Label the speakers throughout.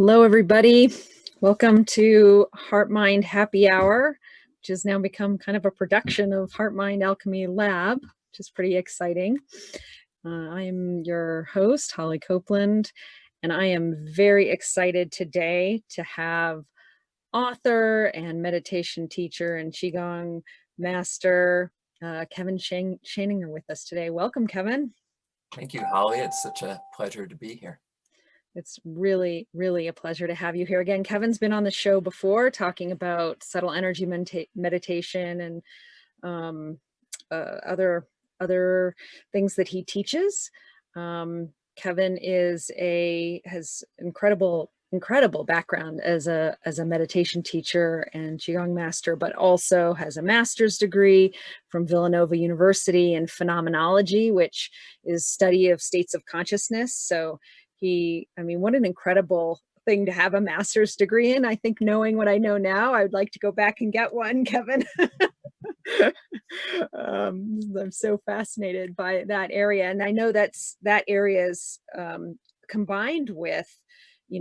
Speaker 1: Hello, everybody. Welcome to Heart Mind Happy Hour, which has now become kind of a production of Heart Mind Alchemy Lab, which is pretty exciting. I'm your host, Holly Copeland, and I am very excited today to have author and meditation teacher and Qigong master, Kevin Schoeninger with us today. Welcome, Kevin.
Speaker 2: Thank you, Holly. It's such a pleasure to be here.
Speaker 1: It's really, really a pleasure to have you here again. Kevin's been on the show before talking about subtle energy meditation and other things that he teaches. Kevin has incredible background as a meditation teacher and Qigong master, but also has a master's degree from Villanova University in phenomenology, which is study of states of consciousness. So what an incredible thing to have a master's degree in. I think, knowing what I know now, I would like to go back and get one, Kevin. I'm so fascinated by that area. And I know that area is combined with,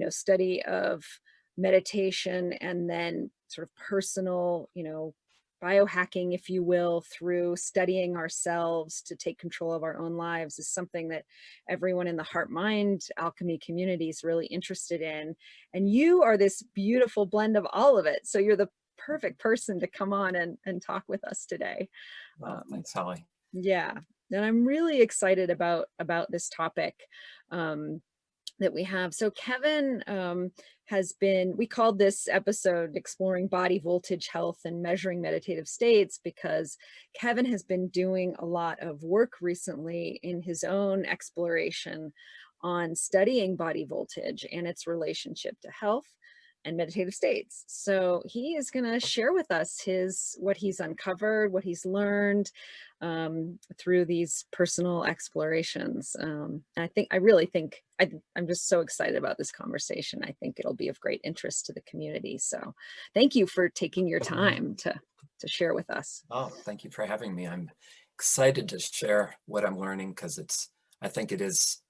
Speaker 1: study of meditation and then sort of personal, biohacking, if you will, through studying ourselves to take control of our own lives, is something that everyone in the Heart Mind Alchemy community is really interested in. And you are this beautiful blend of all of it. So you're the perfect person to come on and talk with us today.
Speaker 2: Well, thanks, Holly.
Speaker 1: Yeah. And I'm really excited about this topic that we have. So Kevin we called this episode Exploring Body Voltage Health and Measuring Meditative States, because Kevin has been doing a lot of work recently in his own exploration on studying body voltage and its relationship to health and meditative states. So he is going to share with us what he's uncovered, what he's learned through these personal explorations. I'm just so excited about this conversation. I think it'll be of great interest to the community. So thank you for taking your time to share with us.
Speaker 2: Oh, thank you for having me. I'm excited to share what I'm learning, because I think it is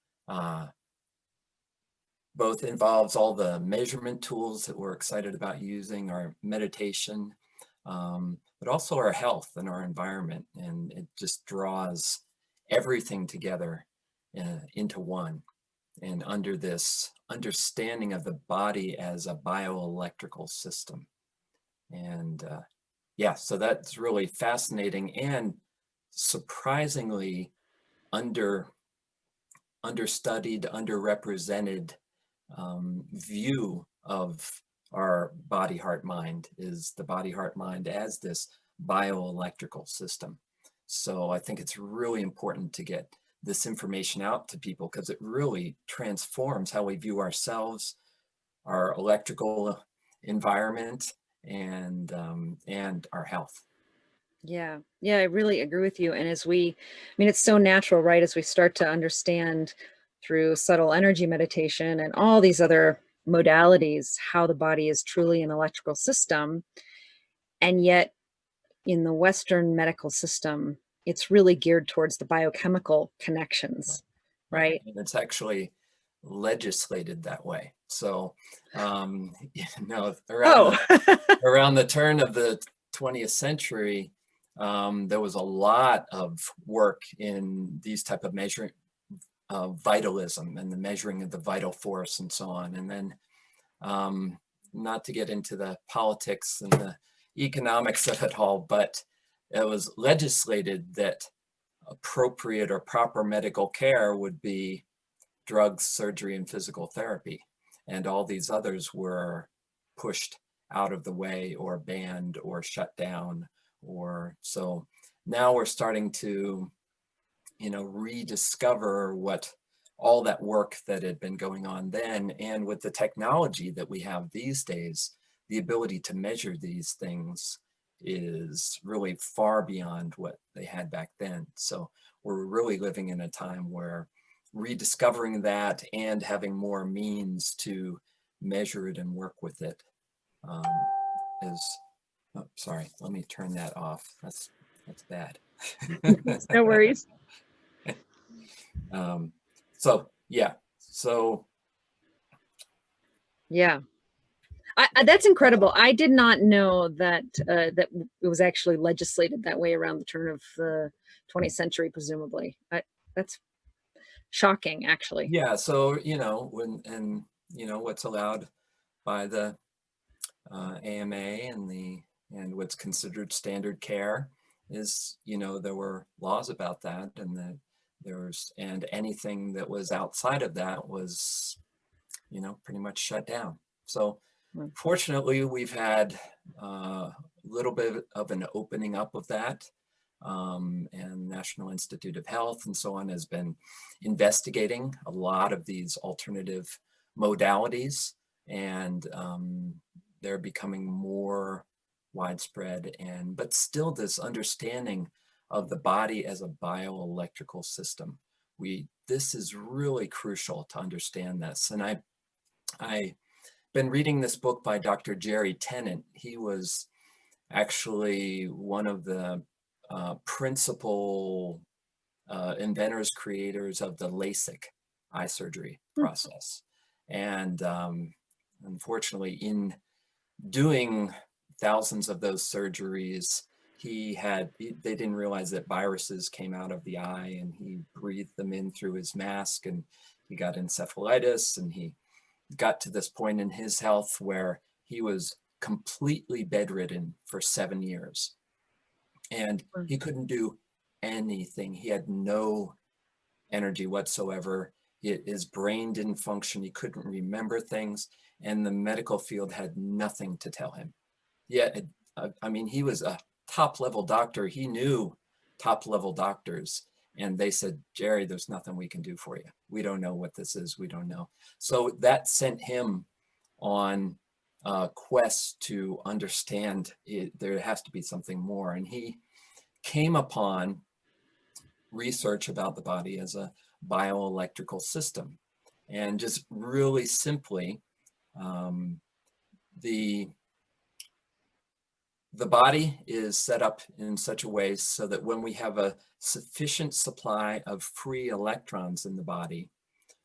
Speaker 2: both involves all the measurement tools that we're excited about using, our meditation, but also our health and our environment. And it just draws everything together into one, and under this understanding of the body as a bioelectrical system. And so that's really fascinating and surprisingly understudied, underrepresented view of our body, heart, mind, is the body, heart, mind as this bioelectrical system. So I think it's really important to get this information out to people, because it really transforms how we view ourselves, our electrical environment, and our health.
Speaker 1: Yeah, I really agree with you. And it's so natural, right? As we start to understand through subtle energy meditation and all these other modalities how the body is truly an electrical system. And yet in the Western medical system, it's really geared towards the biochemical connections, right?
Speaker 2: And it's actually legislated that way. So, around the turn of the 20th century, there was a lot of work in these type of measuring of vitalism and the measuring of the vital force and so on. And then, not to get into the politics and the economics of it all, but it was legislated that appropriate or proper medical care would be drugs, surgery, and physical therapy. And all these others were pushed out of the way or banned or shut down. So now we're starting to, rediscover what all that work that had been going on then, and with the technology that we have these days, the ability to measure these things is really far beyond what they had back then. So we're really living in a time where rediscovering that and having more means to measure it and work with it sorry, let me turn that off. That's bad.
Speaker 1: No worries.
Speaker 2: So
Speaker 1: Yeah. That's incredible. I did not know that that it was actually legislated that way around the turn of the 20th century, presumably. That's shocking, actually.
Speaker 2: Yeah, so, what's allowed by the AMA and what's considered standard care is, there were laws about that, and that and anything that was outside of that was, pretty much shut down. So
Speaker 1: Mm.
Speaker 2: fortunately, we've had a little bit of an opening up of that. And National Institute of Health and so on has been investigating a lot of these alternative modalities, and they're becoming more widespread. But still, this understanding of the body as a bioelectrical system, this is really crucial to understand this. And I been reading this book by Dr. Jerry Tennant. He was actually one of the principal inventors, creators of the LASIK eye surgery
Speaker 1: Hmm.
Speaker 2: process. And unfortunately, in doing thousands of those surgeries, they didn't realize that viruses came out of the eye, and he breathed them in through his mask, and he got encephalitis, and he got to this point in his health where he was completely bedridden for 7 years, and
Speaker 1: Mm.
Speaker 2: he couldn't do anything. He had no energy whatsoever. His brain didn't function. He couldn't remember things, and the medical field had nothing to tell him. Yet, I mean, he was a top level doctor. He knew top level doctors, and they said, Jerry, there's nothing we can do for you. We don't know what this is. We don't know. So that sent him on a quest to understand there has to be something more. And he came upon research about the body as a bioelectrical system. And just really simply, um, the the body is set up in such a way so that when we have a sufficient supply of free electrons in the body,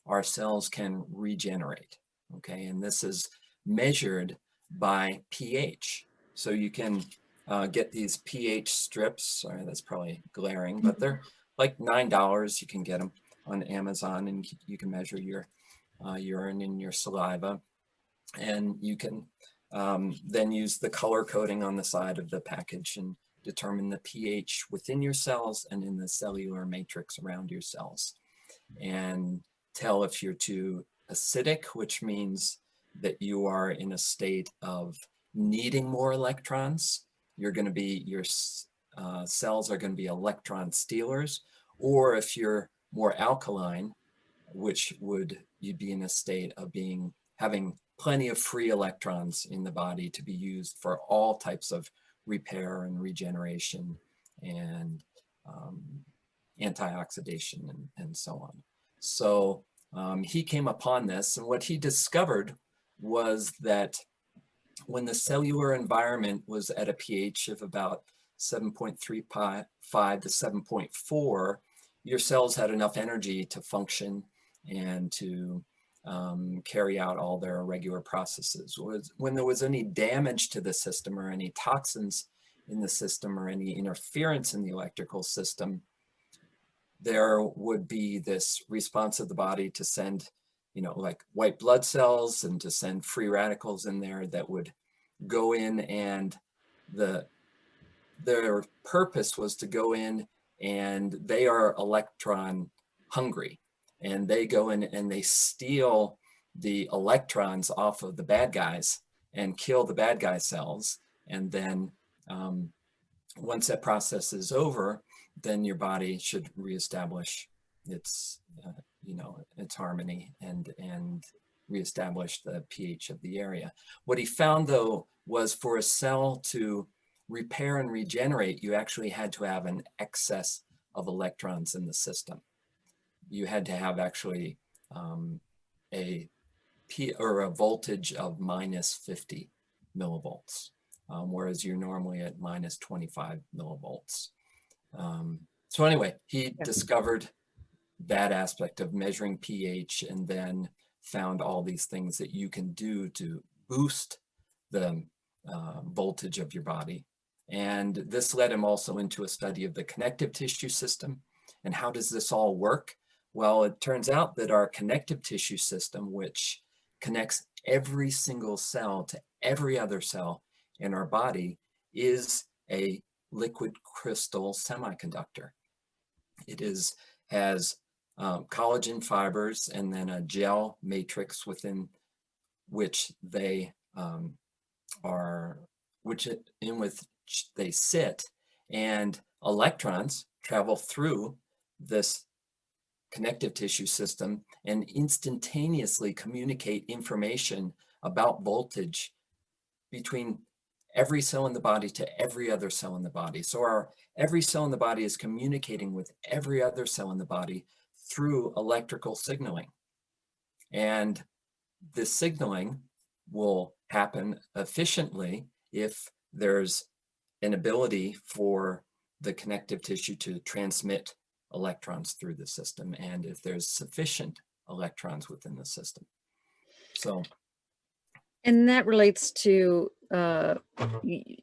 Speaker 2: our cells can regenerate. Okay, and this is measured by pH. So you can get these pH strips. Sorry, that's probably glaring, but they're like $9. You can get them on Amazon, and you can measure your urine and your saliva, and you can then use the color coding on the side of the package and determine the pH within your cells and in the cellular matrix around your cells, and tell if you're too acidic, which means that you are in a state of needing more electrons. You're going to be, your cells are going to be electron stealers. Or if you're more alkaline, which would you'd be in a state of having plenty of free electrons in the body to be used for all types of repair and regeneration and antioxidation and so on. So he came upon this, and what he discovered was that when the cellular environment was at a pH of about 7.35 to 7.4, your cells had enough energy to function and to carry out all their regular processes. When there was any damage to the system or any toxins in the system or any interference in the electrical system, there would be this response of the body to send, like white blood cells, and to send free radicals in there that would go in, and their purpose was to go in, and they are electron hungry, and they go in and they steal the electrons off of the bad guys and kill the bad guy cells. And then once that process is over, then your body should reestablish its its harmony and reestablish the pH of the area. What he found, though, was for a cell to repair and regenerate, you actually had to have an excess of electrons in the system. You had to have actually a voltage of minus 50 millivolts, whereas you're normally at minus 25 millivolts. So anyway, he
Speaker 1: Yeah.
Speaker 2: discovered that aspect of measuring pH, and then found all these things that you can do to boost the voltage of your body. And this led him also into a study of the connective tissue system. And how does this all work? Well, it turns out that our connective tissue system, which connects every single cell to every other cell in our body, is a liquid crystal semiconductor. It has collagen fibers and then a gel matrix within which they in which they sit, and electrons travel through this connective tissue system and instantaneously communicate information about voltage between every cell in the body to every other cell in the body. So every cell in the body is communicating with every other cell in the body through electrical signaling. And this signaling will happen efficiently if there's an ability for the connective tissue to transmit electrons through the system, and if there's sufficient electrons within the system. So,
Speaker 1: and that relates to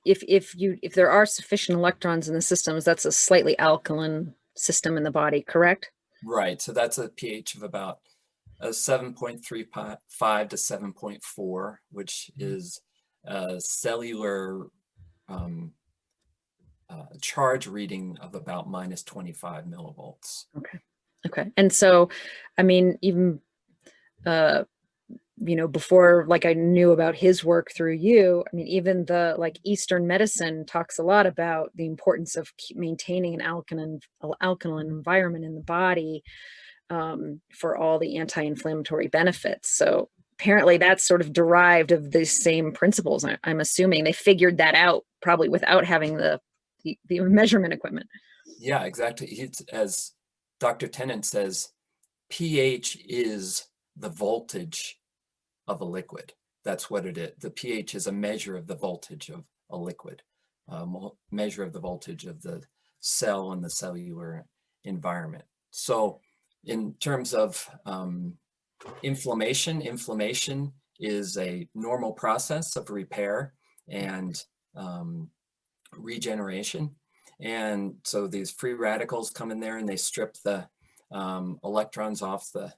Speaker 1: if there are sufficient electrons in the systems, that's a slightly alkaline system in the body, correct?
Speaker 2: right. So that's a pH of about 7.35 to 7.4, which is a cellular charge reading of about minus 25 millivolts.
Speaker 1: Okay. And so, I mean, even before, like, I knew about his work through you, I mean, even the Eastern medicine talks a lot about the importance of maintaining an alkaline environment in the body, for all the anti-inflammatory benefits. So apparently that's sort of derived of the same principles. I'm assuming they figured that out probably without having the measurement equipment.
Speaker 2: Yeah, exactly. It's, as Dr. Tennant says, pH is the voltage of a liquid. That's what it is. The pH is a measure of the voltage of a liquid, measure of the voltage of the cell and the cellular environment. So in terms of inflammation is a normal process of repair and regeneration. And so these free radicals come in there and they strip the electrons off the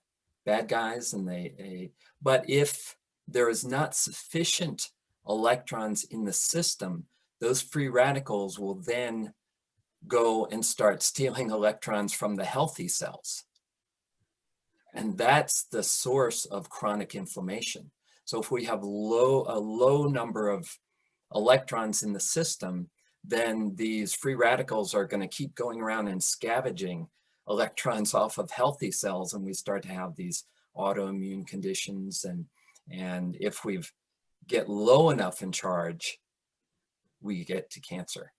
Speaker 2: bad guys, and but if there is not sufficient electrons in the system, those free radicals will then go and start stealing electrons from the healthy cells. And that's the source of chronic inflammation. So if we have a low number of electrons in the system, then these free radicals are going to keep going around and scavenging electrons off of healthy cells, and we start to have these autoimmune conditions. And if we get low enough in charge, we get to cancer.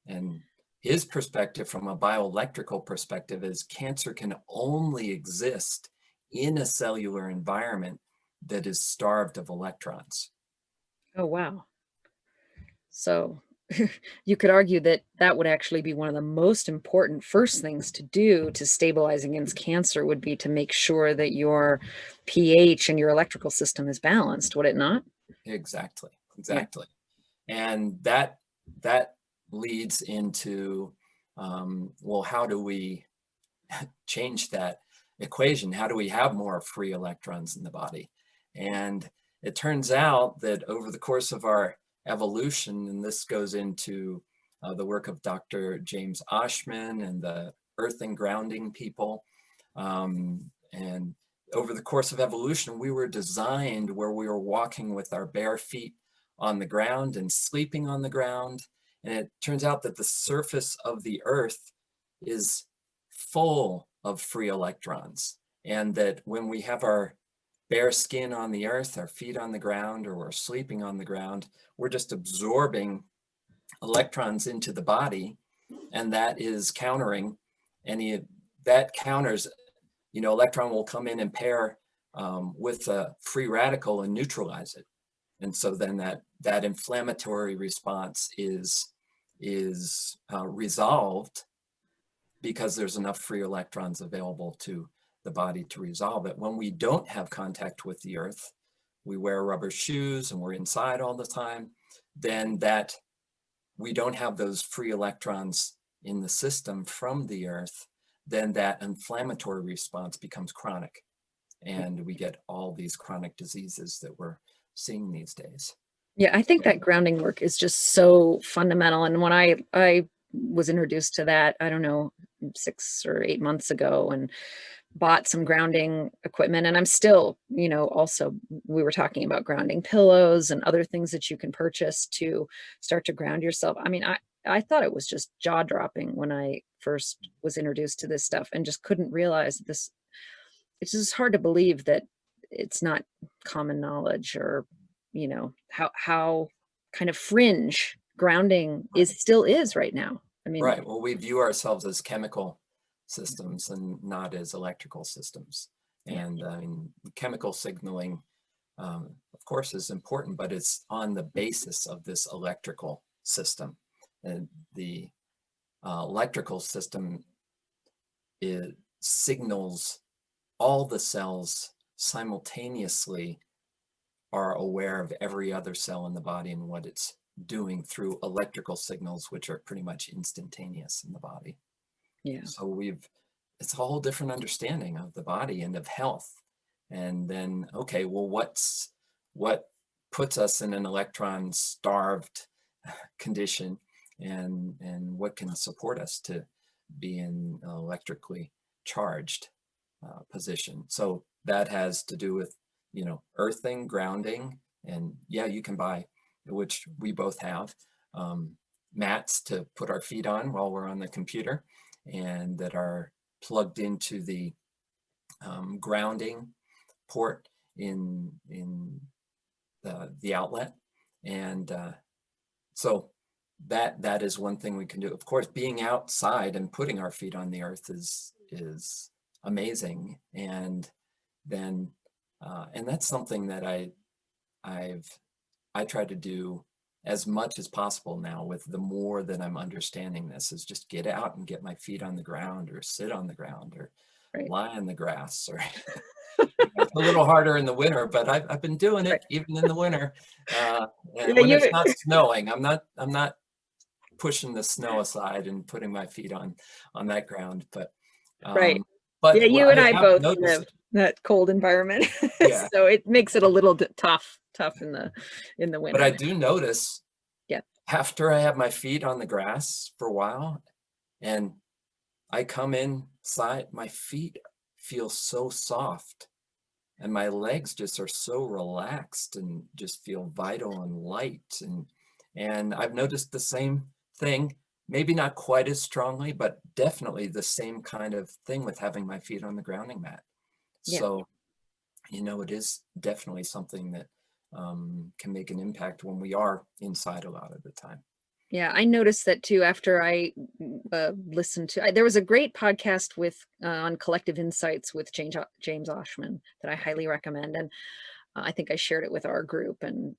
Speaker 2: And his perspective from a bioelectrical perspective is cancer can only exist in a cellular environment that is starved of electrons.
Speaker 1: Oh, wow. So you could argue that that would actually be one of the most important first things to do to stabilize against cancer, would be to make sure that your pH and your electrical system is balanced, would it not?
Speaker 2: Exactly.
Speaker 1: Yeah.
Speaker 2: And that leads into, well, how do we change that equation? How do we have more free electrons in the body? And it turns out that over the course of our evolution, and this goes into the work of Dr. James Oschman and the earth and grounding people, and over the course of evolution, we were designed where we were walking with our bare feet on the ground and sleeping on the ground. And it turns out that the surface of the earth is full of free electrons. And that when we have our bare skin on the earth, our feet on the ground, or we're sleeping on the ground, we're just absorbing electrons into the body. And that is countering that counters, electron will come in and pair with a free radical and neutralize it. And so then that inflammatory response is resolved because there's enough free electrons available to the body to resolve it. When we don't have contact with the earth, we wear rubber shoes and we're inside all the time, then that we don't have those free electrons in the system from the earth, then that inflammatory response becomes chronic. And we get all these chronic diseases that we're seeing these days.
Speaker 1: Yeah, I think that grounding work is just so fundamental. And when I was introduced to that, I don't know, 6 or 8 months ago, and bought some grounding equipment, and I'm still, also, we were talking about grounding pillows and other things that you can purchase to start to ground yourself. I mean, I thought it was just jaw-dropping when I first was introduced to this stuff, and just couldn't realize this. It's just hard to believe that it's not common knowledge, or how kind of fringe grounding still is right now. I mean,
Speaker 2: right. Well, we view ourselves as chemical systems and not as electrical systems.
Speaker 1: yeah,
Speaker 2: And I mean, chemical signaling, of course, is important, but it's on the basis of this electrical system. And the electrical system, it signals all the cells simultaneously are aware of every other cell in the body and what it's doing through electrical signals, which are pretty much instantaneous in the body.
Speaker 1: yeah,
Speaker 2: So it's a whole different understanding of the body and of health. And then, okay, well, what puts us in an electron starved condition, and what can support us to be in an electrically charged position. So that has to do with, earthing, grounding, and yeah, you can buy, which we both have, mats to put our feet on while we're on the computer, and that are plugged into the grounding port in the outlet. And so that is one thing we can do. Of course, being outside and putting our feet on the earth is amazing. And then and that's something that I try to do as much as possible now. With the more that I'm understanding this, is just get out and get my feet on the ground, or sit on the ground, or
Speaker 1: right,
Speaker 2: lie on the grass, or it's a little harder in the winter, but I've been doing
Speaker 1: right.
Speaker 2: it even in the winter. And
Speaker 1: Yeah,
Speaker 2: when it's
Speaker 1: you
Speaker 2: not snowing, I'm not pushing the snow aside and putting my feet on that ground. But
Speaker 1: right.
Speaker 2: um,
Speaker 1: Yeah,
Speaker 2: but
Speaker 1: you and
Speaker 2: I
Speaker 1: I
Speaker 2: have
Speaker 1: both live
Speaker 2: noticed,
Speaker 1: that cold environment,
Speaker 2: yeah,
Speaker 1: so it makes it a little tough in the
Speaker 2: but I
Speaker 1: winter.
Speaker 2: do notice
Speaker 1: Yeah,
Speaker 2: after I have my feet on the grass for a while, and I come inside, my feet feel so soft, and my legs just are so relaxed and just feel vital and light. And I've noticed the same thing, maybe not quite as strongly, but definitely the same kind of thing with having my feet on the grounding mat.
Speaker 1: yeah.
Speaker 2: So, it is definitely something that can make an impact when we are inside a lot of the time.
Speaker 1: Yeah, I noticed that too after I listened to. There was a great podcast with on collective insights with James Oschman that I highly recommend, and I think I shared it with our group. And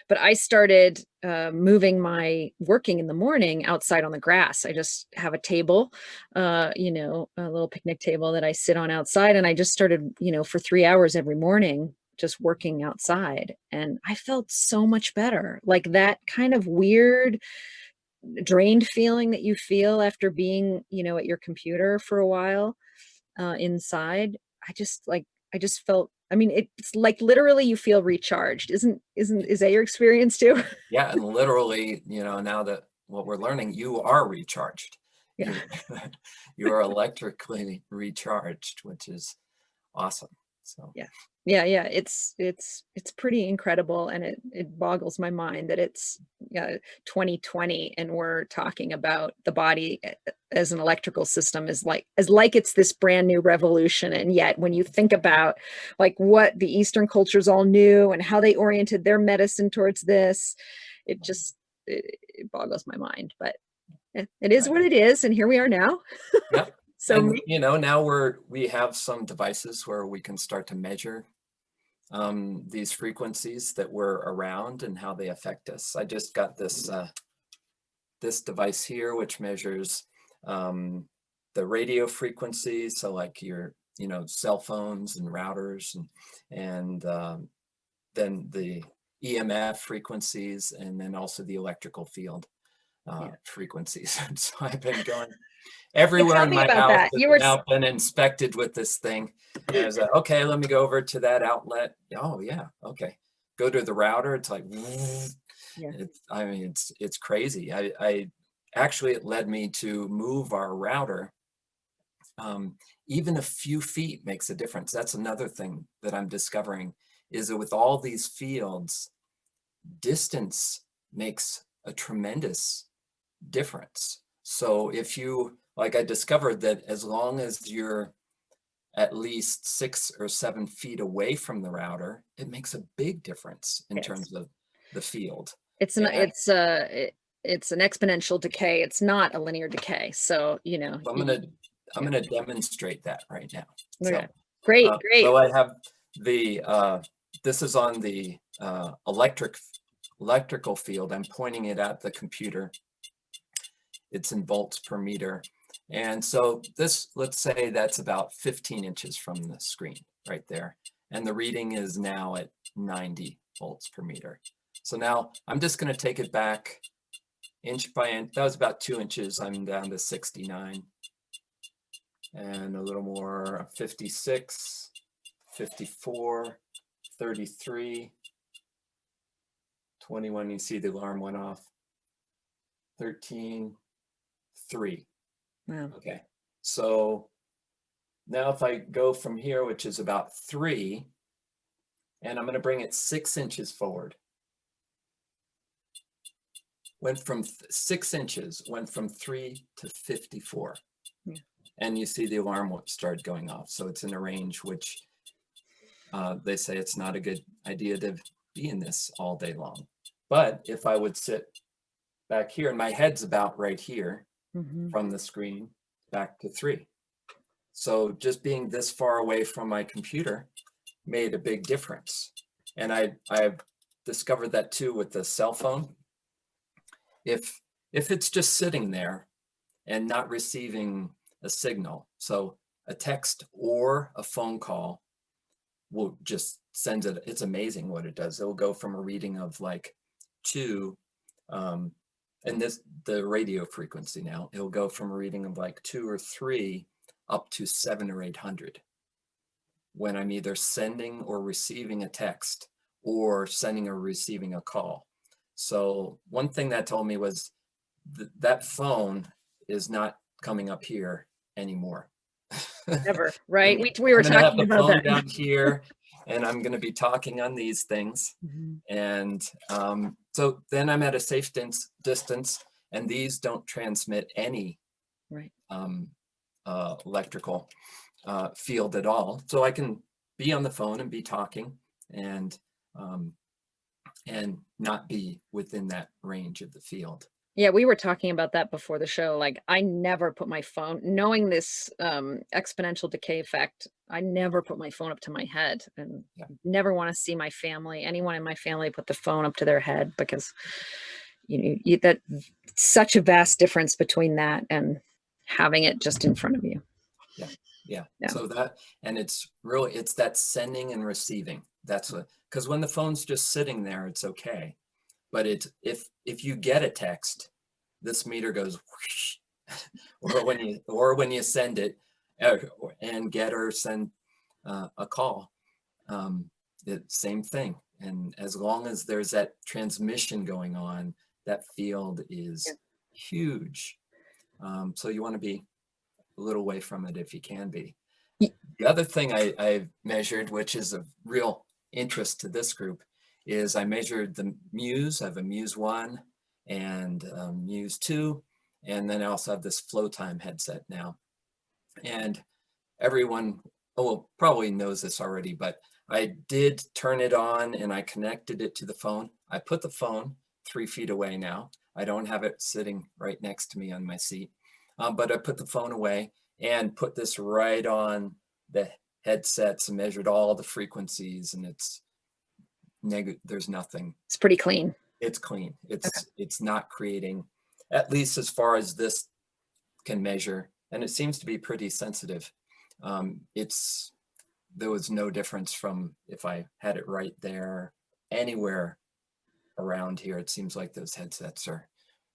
Speaker 1: but I started moving my working in the morning outside on the grass. I just have a table, a little picnic table that I sit on outside, and I just started, for 3 hours every morning, just working outside, and I felt so much better. Like that kind of weird drained feeling that you feel after being, at your computer for a while inside. I just felt, I mean, it's like literally you feel recharged. Is that your experience too?
Speaker 2: Yeah, and literally, now that what we're learning, you are recharged.
Speaker 1: Yeah.
Speaker 2: You you are electrically recharged, which is awesome. So
Speaker 1: Yeah. Yeah, it's pretty incredible, and it boggles my mind that it's 2020 and we're talking about the body as an electrical system, as like it's this brand new revolution. And yet when you think about like what the Eastern cultures all knew and how they oriented their medicine towards this, it just it boggles my mind. But it is
Speaker 2: right.
Speaker 1: what it is, and here we are now.
Speaker 2: Yeah.
Speaker 1: So
Speaker 2: And now we have some devices where we can start to measure these frequencies that were around and how they affect us. I just got this device here, which measures the radio frequency. So like you know, cell phones and routers, and then the EMF frequencies, and then also the electrical field
Speaker 1: Yeah.
Speaker 2: frequencies. So I've been going
Speaker 1: Yeah,
Speaker 2: everywhere
Speaker 1: tell
Speaker 2: in
Speaker 1: me
Speaker 2: my
Speaker 1: about
Speaker 2: house
Speaker 1: that.
Speaker 2: that's
Speaker 1: You were
Speaker 2: now been inspected with this thing. And I was like, okay, let me go over to that outlet. Oh yeah, okay. Go to the router. It's like,
Speaker 1: yeah.
Speaker 2: I mean, it's crazy. I actually, it led me to move our router. Even a few feet makes a difference. That's another thing that I'm discovering, is that with all these fields, distance makes a tremendous difference. So if you, like, I discovered that as long as you're at least 6 or 7 feet away from the router, it makes a big difference in
Speaker 1: Yes.
Speaker 2: terms of the field.
Speaker 1: It's an
Speaker 2: And
Speaker 1: it's an exponential decay. It's not a linear decay. So, you know,
Speaker 2: so I'm
Speaker 1: yeah.
Speaker 2: gonna demonstrate that right now.
Speaker 1: Okay.
Speaker 2: So
Speaker 1: Great, great.
Speaker 2: so I have the this is on the electrical field. I'm pointing it at the computer. It's in volts per meter. And so this, let's say that's about 15 inches from the screen right there. And the reading is now at 90 volts per meter. So now I'm just going to take it back inch by inch. That was about 2 inches. I'm down to 69 and a little more, 56, 54, 33, 21. You see the alarm went off. 13, 3.
Speaker 1: Wow.
Speaker 2: Okay. So now if I go from here, which is about 3, and I'm going to bring it 6 inches forward. Went from 6 inches, went from 3 to 54.
Speaker 1: Yeah.
Speaker 2: And you see the alarm started going off. So it's in a range which they say it's not a good idea to be in this all day long. But if I would sit back here, and my head's about right here from the screen, back to 3. So just being this far away from my computer made a big difference. And I've discovered that too with the cell phone. If it's just sitting there and not receiving a signal, so a text or a phone call will just send it. It's amazing what it does. It'll go from a reading of like 2, and the radio frequency now, it'll go from a reading of like 2 or 3 up to 700 or 800 when I'm either sending or receiving a text or sending or receiving a call. So one thing that told me was that phone is not coming up here anymore.
Speaker 1: Never, right?
Speaker 2: I'm
Speaker 1: We were
Speaker 2: gonna have
Speaker 1: talking
Speaker 2: the
Speaker 1: about
Speaker 2: phone
Speaker 1: that.
Speaker 2: down here, and I'm gonna be talking on these things.
Speaker 1: Mhm.
Speaker 2: And so then I'm at a safe distance, and these don't transmit any
Speaker 1: Right.
Speaker 2: electrical field at all. So I can be on the phone and be talking, and not be within that range of the field.
Speaker 1: Yeah, we were talking about that before the show. Like, I never put my phone, knowing this exponential decay effect, I never put my phone up to my head, and
Speaker 2: Yeah.
Speaker 1: never want to see my family, anyone in my family, put the phone up to their head, because that such a vast difference between that and having it just in front of you.
Speaker 2: Yeah. Yeah.
Speaker 1: Yeah.
Speaker 2: So that, and it's really, it's that sending and receiving. That's what, because when the phone's just sitting there, it's okay. But it's, if you get a text, this meter goes whoosh, or when you send it, and get or send a call, same thing. And as long as there's that transmission going on, that field is
Speaker 1: Yeah.
Speaker 2: huge. So you want to be a little away from it if you can be.
Speaker 1: Y-
Speaker 2: The other thing I measured, which is of real interest to this group, is I measured the Muse. I have a Muse 1 and Muse 2, and then I also have this Flow Time headset now. And everyone, well, probably knows this already, but I did turn it on and I connected it to the phone. I put the phone 3 feet away now. I don't have it sitting right next to me on my seat, but I put the phone away and put this right on the headsets and measured all the frequencies, and it's negative. There's nothing.
Speaker 1: It's pretty clean.
Speaker 2: It's clean.
Speaker 1: Okay.
Speaker 2: It's not creating, at least as far as this can measure, and it seems to be pretty sensitive. there was no difference from if I had it right there, anywhere around here. It seems like those headsets are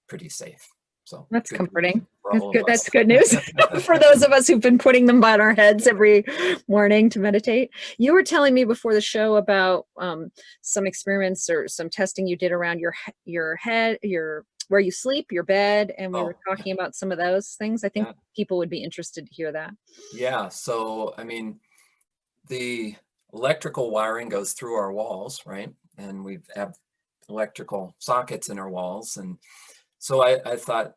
Speaker 2: pretty safe. So
Speaker 1: That's
Speaker 2: good news
Speaker 1: comforting.
Speaker 2: for
Speaker 1: That's
Speaker 2: all
Speaker 1: good.
Speaker 2: of
Speaker 1: That's
Speaker 2: us.
Speaker 1: good news for those of us who've been putting them on our heads every morning to meditate. You were telling me before the show about some experiments or some testing you did around your head, your where you sleep, your bed, and we were
Speaker 2: Oh,
Speaker 1: talking about some of those things. I think
Speaker 2: yeah.
Speaker 1: people would be interested to hear that.
Speaker 2: Yeah. So, I mean, the electrical wiring goes through our walls, right? And we have electrical sockets in our walls. And so I thought,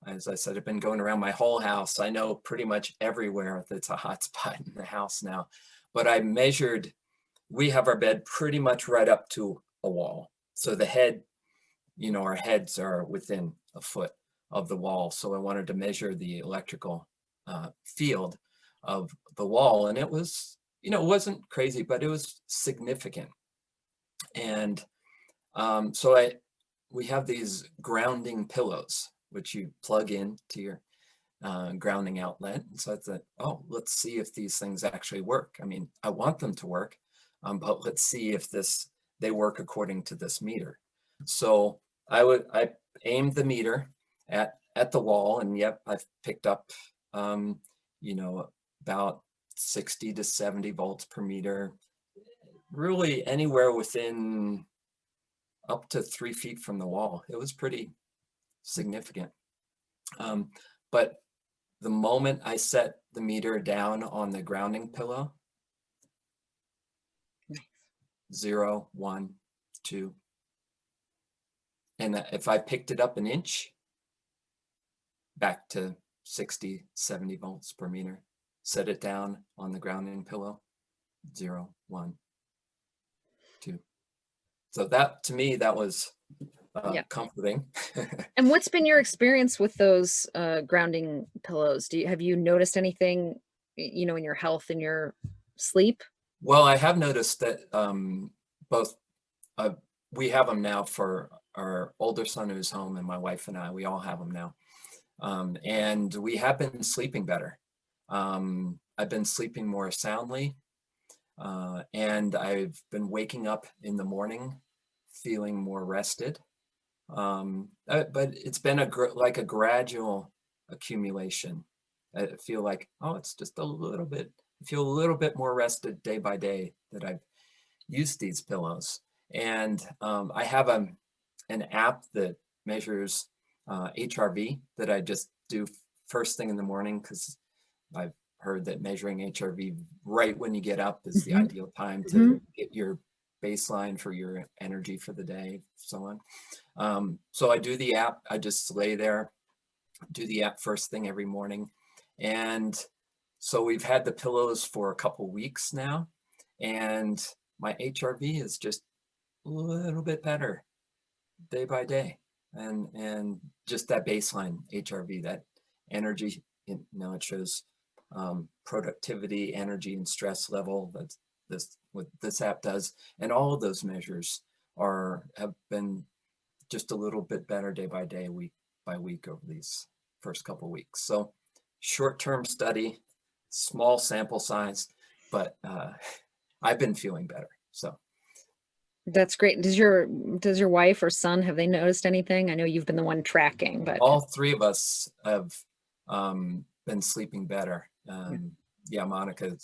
Speaker 2: as I said, I've been going around my whole house. I know pretty much everywhere that's a hot spot in the house now. But I measured, we have our bed pretty much right up to a wall. So the head, our heads are within a foot of the wall. So I wanted to measure the electrical field of the wall. And it was, it wasn't crazy, but it was significant. And so we have these grounding pillows, which you plug in to your grounding outlet. And so I thought, oh, let's see if these things actually work. I mean, I want them to work, but let's see if they work according to this meter. So I aimed the meter at the wall, and yep, I've picked up, about 60 to 70 volts per meter, really anywhere within up to 3 feet from the wall. It was pretty significant. But the moment I set the meter down on the grounding pillow, 0, 1, 2. And if I picked it up an inch, back to 60, 70 volts per meter. Set it down on the grounding pillow, 0, 1, 2. So that, to me, that was
Speaker 1: Yeah.
Speaker 2: comforting.
Speaker 1: And what's been your experience with those grounding pillows? Have you noticed anything, in your health and your sleep?
Speaker 2: Well, I have noticed that both we have them now for our older son who's home, and my wife and I, we all have them now. And we have been sleeping better. I've been sleeping more soundly, and I've been waking up in the morning feeling more rested. But it's been like a gradual accumulation. I feel like, oh, it's just a little bit, I feel a little bit more rested day by day that I've used these pillows. And I have an app that measures HRV that I just do first thing in the morning, because I've heard that measuring HRV right when you get up is the ideal time to get your baseline for your energy for the day, so on. So I do the app, I just lay there, do the app first thing every morning. And so we've had the pillows for a couple weeks now, and my HRV is just a little bit better day by day. And just that baseline HRV, that energy, it shows productivity, energy, and stress level. That's what this app does. And all of those measures have been just a little bit better day by day, week by week over these first couple weeks. So short-term study, small sample size, but I've been feeling better. So
Speaker 1: That's great. Does your wife or son, have they noticed anything? I know you've been the one tracking, but
Speaker 2: all three of us have been sleeping better. Yeah, Monica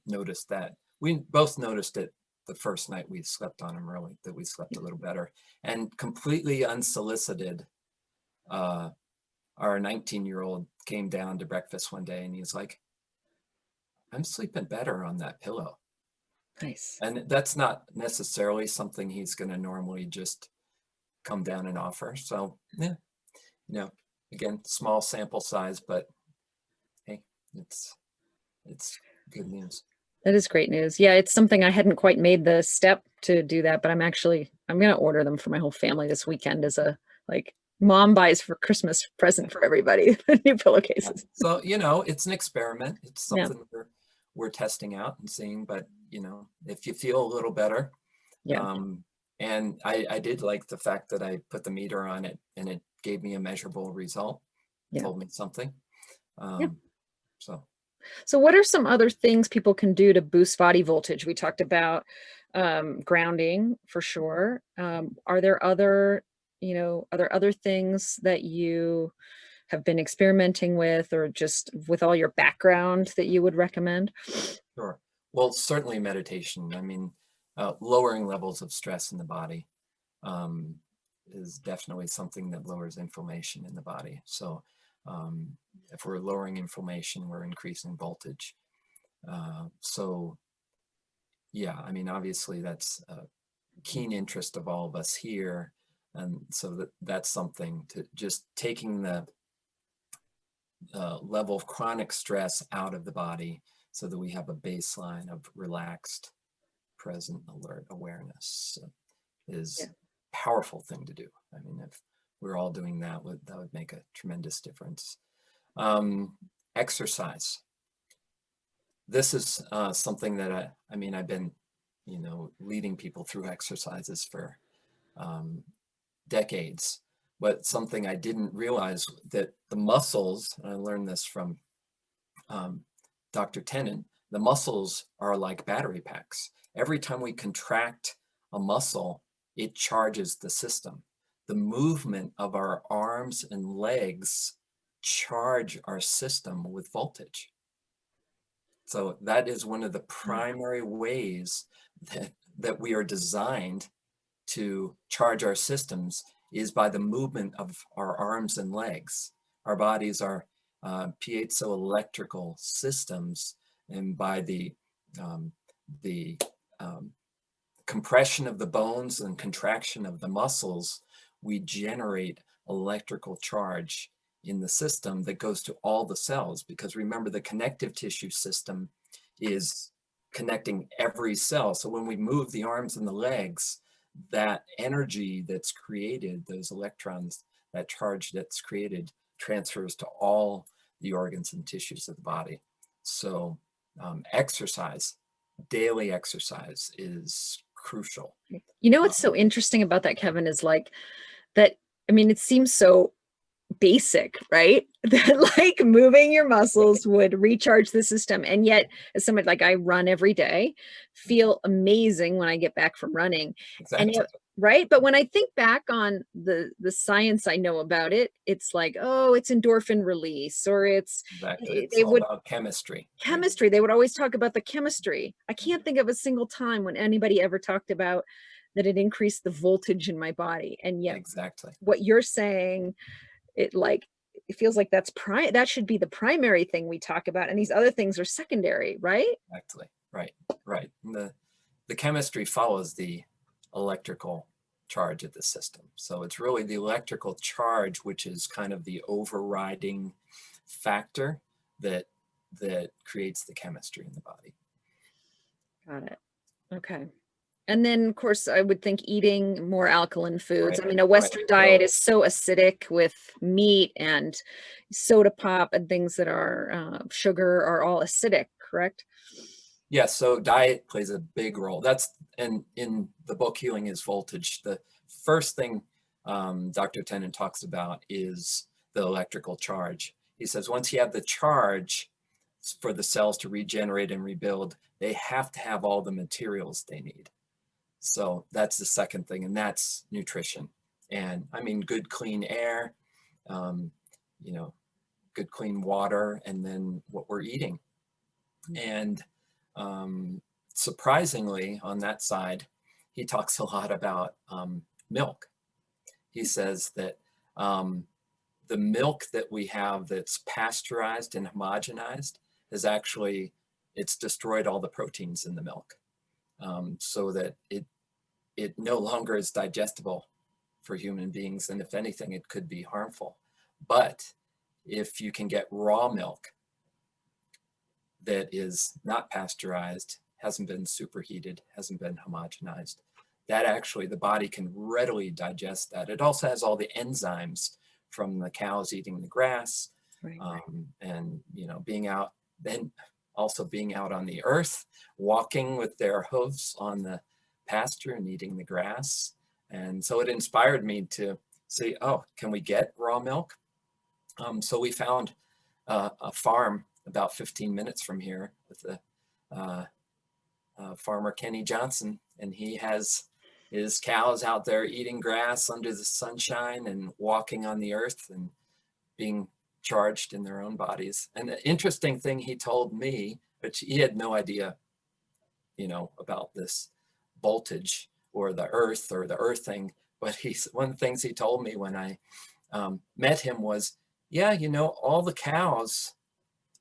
Speaker 2: noticed that. We both noticed it the first night we slept on him, really, that we slept a little better. And completely unsolicited, our 19-year-old came down to breakfast one day and he's like, I'm sleeping better on that pillow.
Speaker 1: nice.
Speaker 2: And that's not necessarily something he's going to normally just come down and offer. So yeah, again, small sample size, but hey, it's good news.
Speaker 1: That is great news. Yeah, it's something I hadn't quite made the step to do that, but I'm going to order them for my whole family this weekend as a mom buys for Christmas present for everybody, new pillowcases.
Speaker 2: So, it's an experiment. It's
Speaker 1: Yeah.
Speaker 2: something we're testing out and seeing, but if you feel a little better,
Speaker 1: Yeah.
Speaker 2: and I did like the fact that I put the meter on it and it gave me a measurable result,
Speaker 1: Yeah.
Speaker 2: told me something.
Speaker 1: Yeah.
Speaker 2: So
Speaker 1: So what are some other things people can do to boost body voltage? We talked about grounding for sure. Are there other, are there other things that you have been experimenting with, or just with all your background, that you would recommend?
Speaker 2: Sure. Well, certainly meditation. I mean, lowering levels of stress in the body um, is definitely something that lowers inflammation in the body. So if we're lowering inflammation, we're increasing voltage. So yeah, I mean, obviously that's a keen interest of all of us here. And so that's something to just taking the level of chronic stress out of the body so that we have a baseline of relaxed, present, alert awareness is a powerful thing to do. I mean, if we're all doing that, that would make a tremendous difference. Exercise. This is something that I mean, I've been, leading people through exercises for decades, but something I didn't realize that the muscles, and I learned this from Dr. Tennant, the muscles are like battery packs. Every time we contract a muscle, it charges the system. The movement of our arms and legs charge our system with voltage. So that is one of the primary ways that we are designed to charge our systems, is by the movement of our arms and legs. Our bodies are piezoelectrical systems, and by the compression of the bones and contraction of the muscles, we generate electrical charge in the system that goes to all the cells. Because remember, the connective tissue system is connecting every cell. So when we move the arms and the legs, that energy that's created, those electrons, that charge that's created, transfers to all the organs and tissues of the body. So exercise, daily exercise is crucial.
Speaker 1: What's so interesting about that, Kevin, is like that. I mean, it seems so basic, right? That like moving your muscles would recharge the system. And yet, as someone, like, I run every day, feel amazing when I get back from running.
Speaker 2: Exactly.
Speaker 1: Right? But when I think back on the science I know about it, it's like, oh, it's endorphin release, or
Speaker 2: Exactly. It's
Speaker 1: they
Speaker 2: all
Speaker 1: would
Speaker 2: about chemistry.
Speaker 1: chemistry. They would always talk about the chemistry. I can't think of a single time when anybody ever talked about that it increased the voltage in my body. And yet
Speaker 2: Exactly.
Speaker 1: what you're saying, it like, it feels like that should be the primary thing we talk about, and these other things are secondary, right?
Speaker 2: Exactly. Right. Right. And the chemistry follows the electrical charge of the system. So it's really the electrical charge which is kind of the overriding factor that creates the chemistry in the body.
Speaker 1: Got it. Okay. And then, of course, I would think eating more alkaline foods. I mean, a Western diet is so acidic with meat and soda pop and things that are sugar are all acidic, correct?
Speaker 2: Yes, so diet plays a big role. And in the book Healing is Voltage, the first thing Dr. Tennant talks about is the electrical charge. He says once you have the charge for the cells to regenerate and rebuild, they have to have all the materials they need. So that's the second thing, and that's nutrition. And I mean, good clean air, good clean water, and then what we're eating. And surprisingly, on that side, he talks a lot about milk. He says that the milk that we have that's pasteurized and homogenized is actually, it's destroyed all the proteins in the milk, so that it no longer is digestible for human beings. And if anything, it could be harmful. But if you can get raw milk that is not pasteurized, hasn't been superheated, hasn't been homogenized, that actually the body can readily digest that. It also has all the enzymes from the cows eating the grass,
Speaker 1: Right.
Speaker 2: And being out, then also being out on the earth, walking with their hooves on the pasture and eating the grass. And so it inspired me to say, oh, can we get raw milk? So we found a farm about 15 minutes from here with the farmer Kenny Johnson, and he has his cows out there eating grass under the sunshine and walking on the earth and being charged in their own bodies. And the interesting thing he told me, which he had no idea, about this voltage or the earth or the earthing, but one of the things he told me when I met him was, yeah, all the cows,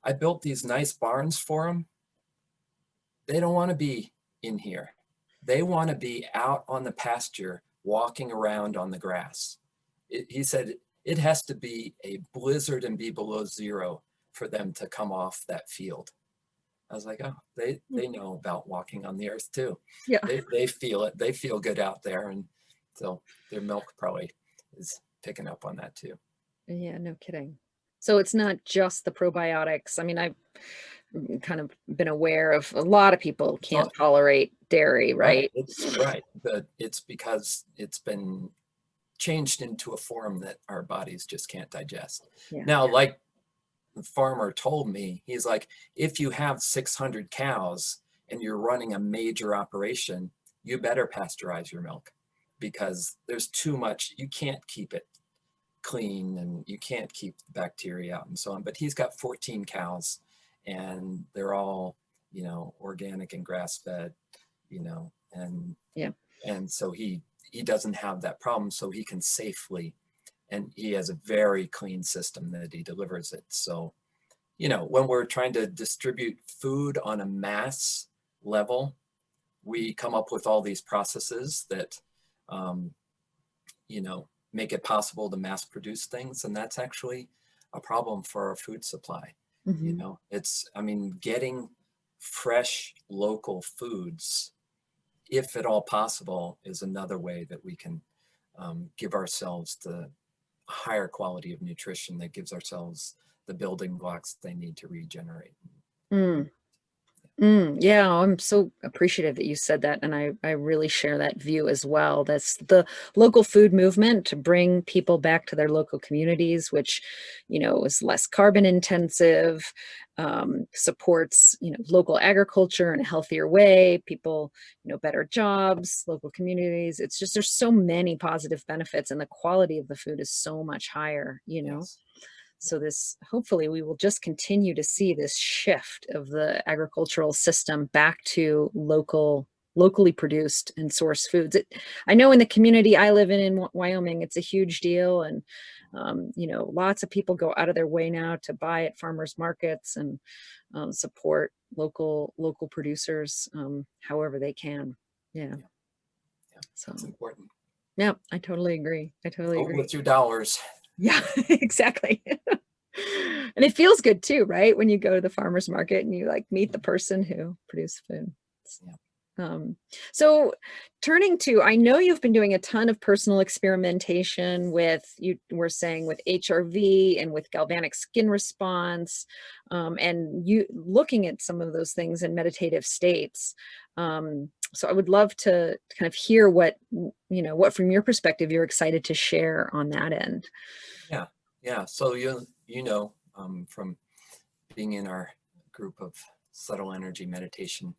Speaker 2: I built these nice barns for them. They don't want to be in here. They want to be out on the pasture, walking around on the grass. He said it has to be a blizzard and be below zero for them to come off that field. I was like, oh, they know about walking on the earth too.
Speaker 1: Yeah.
Speaker 2: They feel it. They feel good out there. And so their milk probably is picking up on that too.
Speaker 1: Yeah, no kidding. So it's not just the probiotics. I mean, I've kind of been aware of a lot of people can't tolerate dairy, right?
Speaker 2: It's right. But it's because it's been changed into a form that our bodies just can't digest.
Speaker 1: Yeah.
Speaker 2: Now, like the farmer told me, he's like, if you have 600 cows and you're running a major operation, you better pasteurize your milk because there's too much. You can't keep it clean and you can't keep the bacteria out and so on. But he's got 14 cows and they're all, organic and grass fed, and
Speaker 1: yeah.
Speaker 2: And so he doesn't have that problem. So he can safely, and he has a very clean system that he delivers it. So, when we're trying to distribute food on a mass level, we come up with all these processes that, make it possible to mass produce things. And that's actually a problem for our food supply.
Speaker 1: Mhm.
Speaker 2: Getting fresh local foods, if at all possible, is another way that we can give ourselves the higher quality of nutrition that gives ourselves the building blocks they need to regenerate.
Speaker 1: Mm. Yeah, I'm so appreciative that you said that. And I really share that view as well. That's the local food movement to bring people back to their local communities, which, is less carbon intensive, supports, local agriculture in a healthier way, people, better jobs, local communities. It's just, there's so many positive benefits and the quality of the food is so much higher,
Speaker 2: Yes.
Speaker 1: So this, hopefully we will just continue to see this shift of the agricultural system back to locally produced and sourced foods. I know in the community I live in Wyoming, it's a huge deal. And, lots of people go out of their way now to buy at farmers markets and support local producers however they can. Yeah.
Speaker 2: Yeah. Yeah.
Speaker 1: So,
Speaker 2: It's important.
Speaker 1: yeah, I totally agree. I totally
Speaker 2: Vote
Speaker 1: agree.
Speaker 2: with your dollars.
Speaker 1: Yeah, exactly. And it feels good too, right? When you go to the farmer's market and you meet the person who produced food.
Speaker 2: Yeah.
Speaker 1: So turning to, I know you've been doing a ton of personal experimentation with, you were saying with HRV and with galvanic skin response, and you looking at some of those things in meditative states. So I would love to kind of hear what from your perspective, you're excited to share on that end.
Speaker 2: Yeah. Yeah. So from being in our group of subtle energy meditation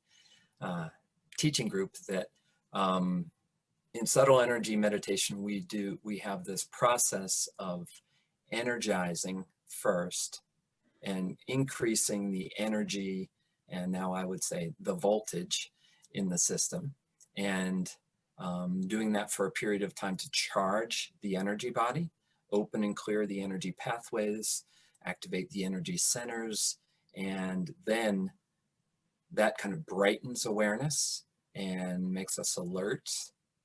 Speaker 2: teaching group that in subtle energy meditation we have this process of energizing first and increasing the energy, and now I would say the voltage in the system, and doing that for a period of time to charge the energy body, open and clear the energy pathways, activate the energy centers, and then that kind of brightens awareness and makes us alert,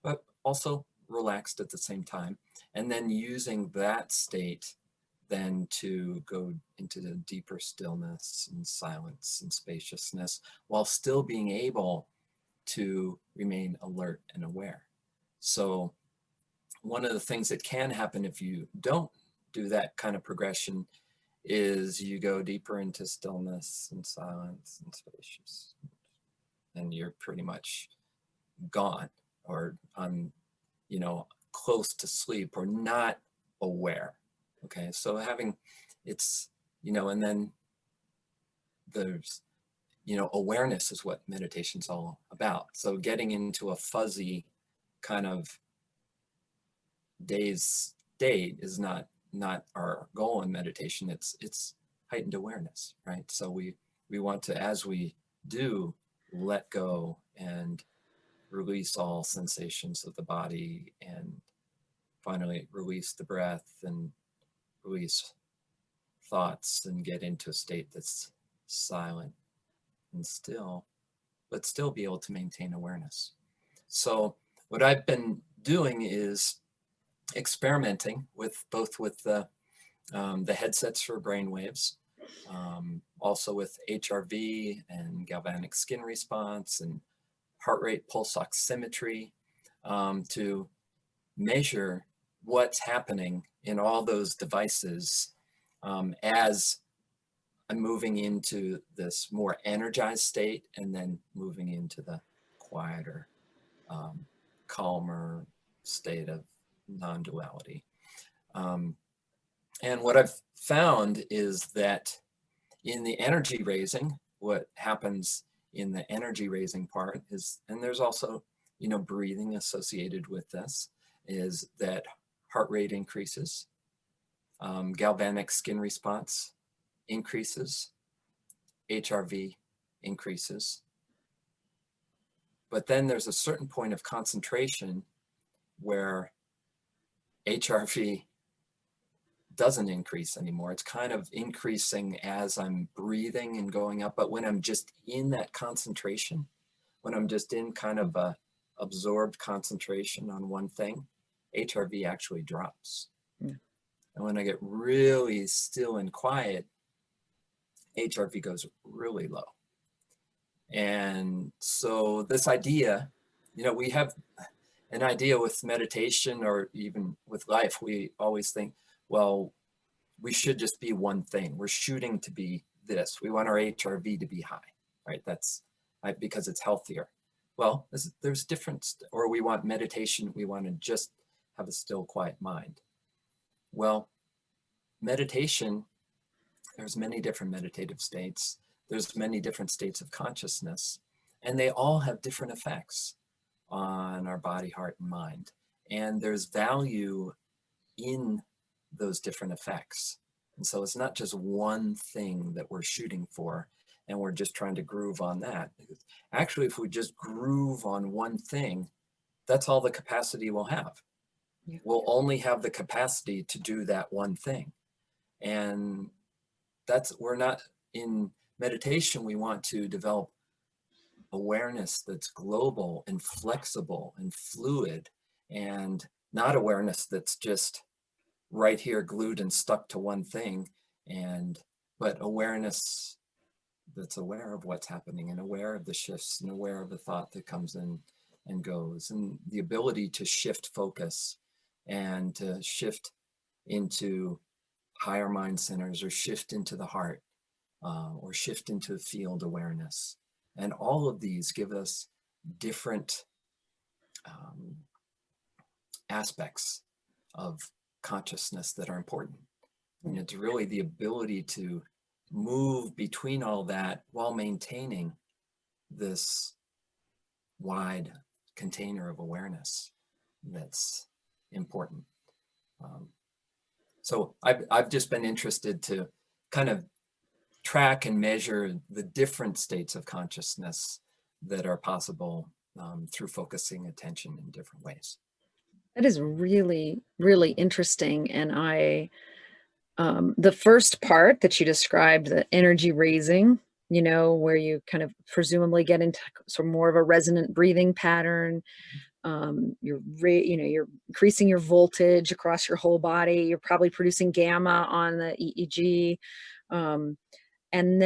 Speaker 2: but also relaxed at the same time. And then using that state then to go into the deeper stillness and silence and spaciousness while still being able to remain alert and aware. So one of the things that can happen if you don't do that kind of progression is you go deeper into stillness and silence and spaciousness, and you're pretty much gone or on, close to sleep or not aware. Okay, so having and then there's, you know, awareness is what meditation's all about. So getting into a fuzzy kind of dazed state is not our goal in meditation. It's heightened awareness, right? So we want to, as we do, let go and release all sensations of the body, and finally release the breath and release thoughts, and get into a state that's silent and still, but still be able to maintain awareness. So what I've been doing is experimenting with both with the headsets for brainwaves, also with HRV and galvanic skin response and heart rate pulse oximetry, to measure what's happening in all those devices as I'm moving into this more energized state, and then moving into the quieter, calmer state of non-duality. And what I've found is that in the energy raising, what happens in the energy raising part is, and there's also, you know, breathing associated with this, is that heart rate increases, galvanic skin response increases, HRV increases. But then there's a certain point of concentration where HRV doesn't increase anymore. It's kind of increasing as I'm breathing and going up. But when I'm just in that concentration, when I'm just in kind of a absorbed concentration on one thing, HRV actually drops.
Speaker 1: Yeah.
Speaker 2: And when I get really still and quiet, HRV goes really low. And so this idea, you know, we have an idea with meditation, or even with life, we always think, well, we should just be one thing. We're shooting to be this. We want our HRV to be high, right? That's because it's healthier. Well, there's different, or we want meditation, we want to just have a still, quiet mind. Well, meditation, there's many different meditative states. There's many different states of consciousness, and they all have different effects on our body, heart, and mind. And there's value in those different effects. And so it's not just one thing that we're shooting for, and we're just trying to groove on that. Actually, if we just groove on one thing, that's all the capacity we'll have.
Speaker 1: Yeah.
Speaker 2: We'll only have the capacity to do that one thing. And we're not in meditation. We want to develop awareness that's global and flexible and fluid, and not awareness that's just right here glued and stuck to one thing, but awareness that's aware of what's happening, and aware of the shifts, and aware of the thought that comes in and goes, and the ability to shift focus and to shift into higher mind centers, or shift into the heart, or shift into field awareness. And all of these give us different aspects of consciousness that are important. And it's really the ability to move between all that while maintaining this wide container of awareness that's important. So I've just been interested to kind of track and measure the different states of consciousness that are possible through focusing attention in different ways.
Speaker 1: That is really, really interesting. And the first part that you described, the energy raising, you know, where you kind of presumably get into sort of more of a resonant breathing pattern. You're increasing your voltage across your whole body. You're probably producing gamma on the EEG. And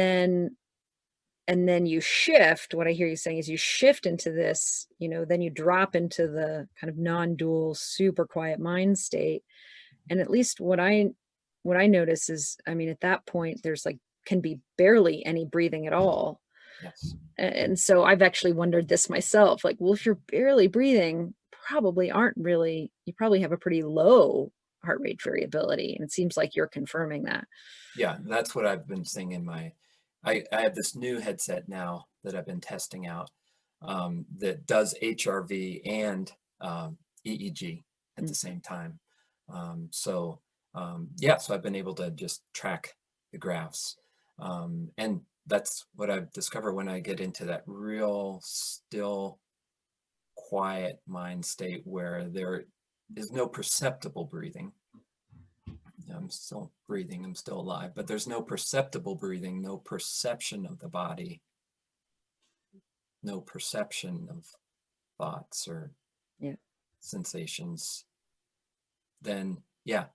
Speaker 1: then you shift. What I hear you saying is you shift into this, you know, then you drop into the kind of non-dual, super quiet mind state. And at least what I notice is, I mean, at that point, there's like, can be barely any breathing at all.
Speaker 2: Yes.
Speaker 1: And so I've actually wondered this myself, like, well, if you're barely breathing, you probably have a pretty low heart rate variability. And it seems like you're confirming that.
Speaker 2: Yeah, that's what I've been seeing in my I have this new headset now that I've been testing out that does HRV and EEG at the same time. Yeah, so I've been able to just track the graphs. And that's what I've discovered when I get into that real still, quiet mind state where there is no perceptible breathing. I'm still breathing, I'm still alive, but there's no perceptible breathing, no perception of the body, no perception of thoughts or sensations. Then, yeah,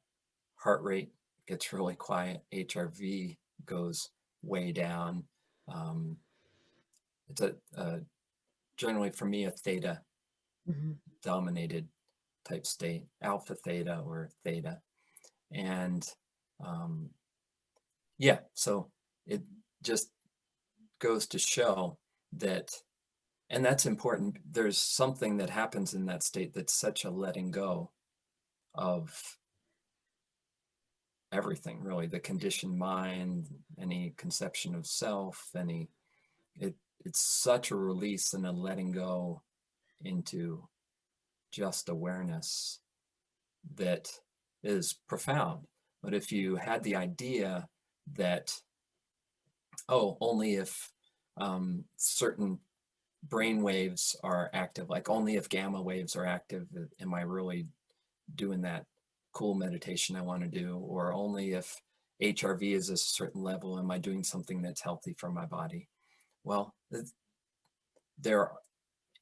Speaker 2: heart rate gets really quiet, HRV goes way down. It's generally for me a theta dominated type state, alpha theta or theta. And yeah, so it just goes to show that, and that's important, there's something that happens in that state that's such a letting go of everything, really, the conditioned mind, any conception of self, it's such a release and a letting go into just awareness that is profound. But if you had the idea that, oh, only if certain brain waves are active, like only if gamma waves are active, am I really doing that cool meditation I want to do, or only if HRV is a certain level, am I doing something that's healthy for my body? Well, there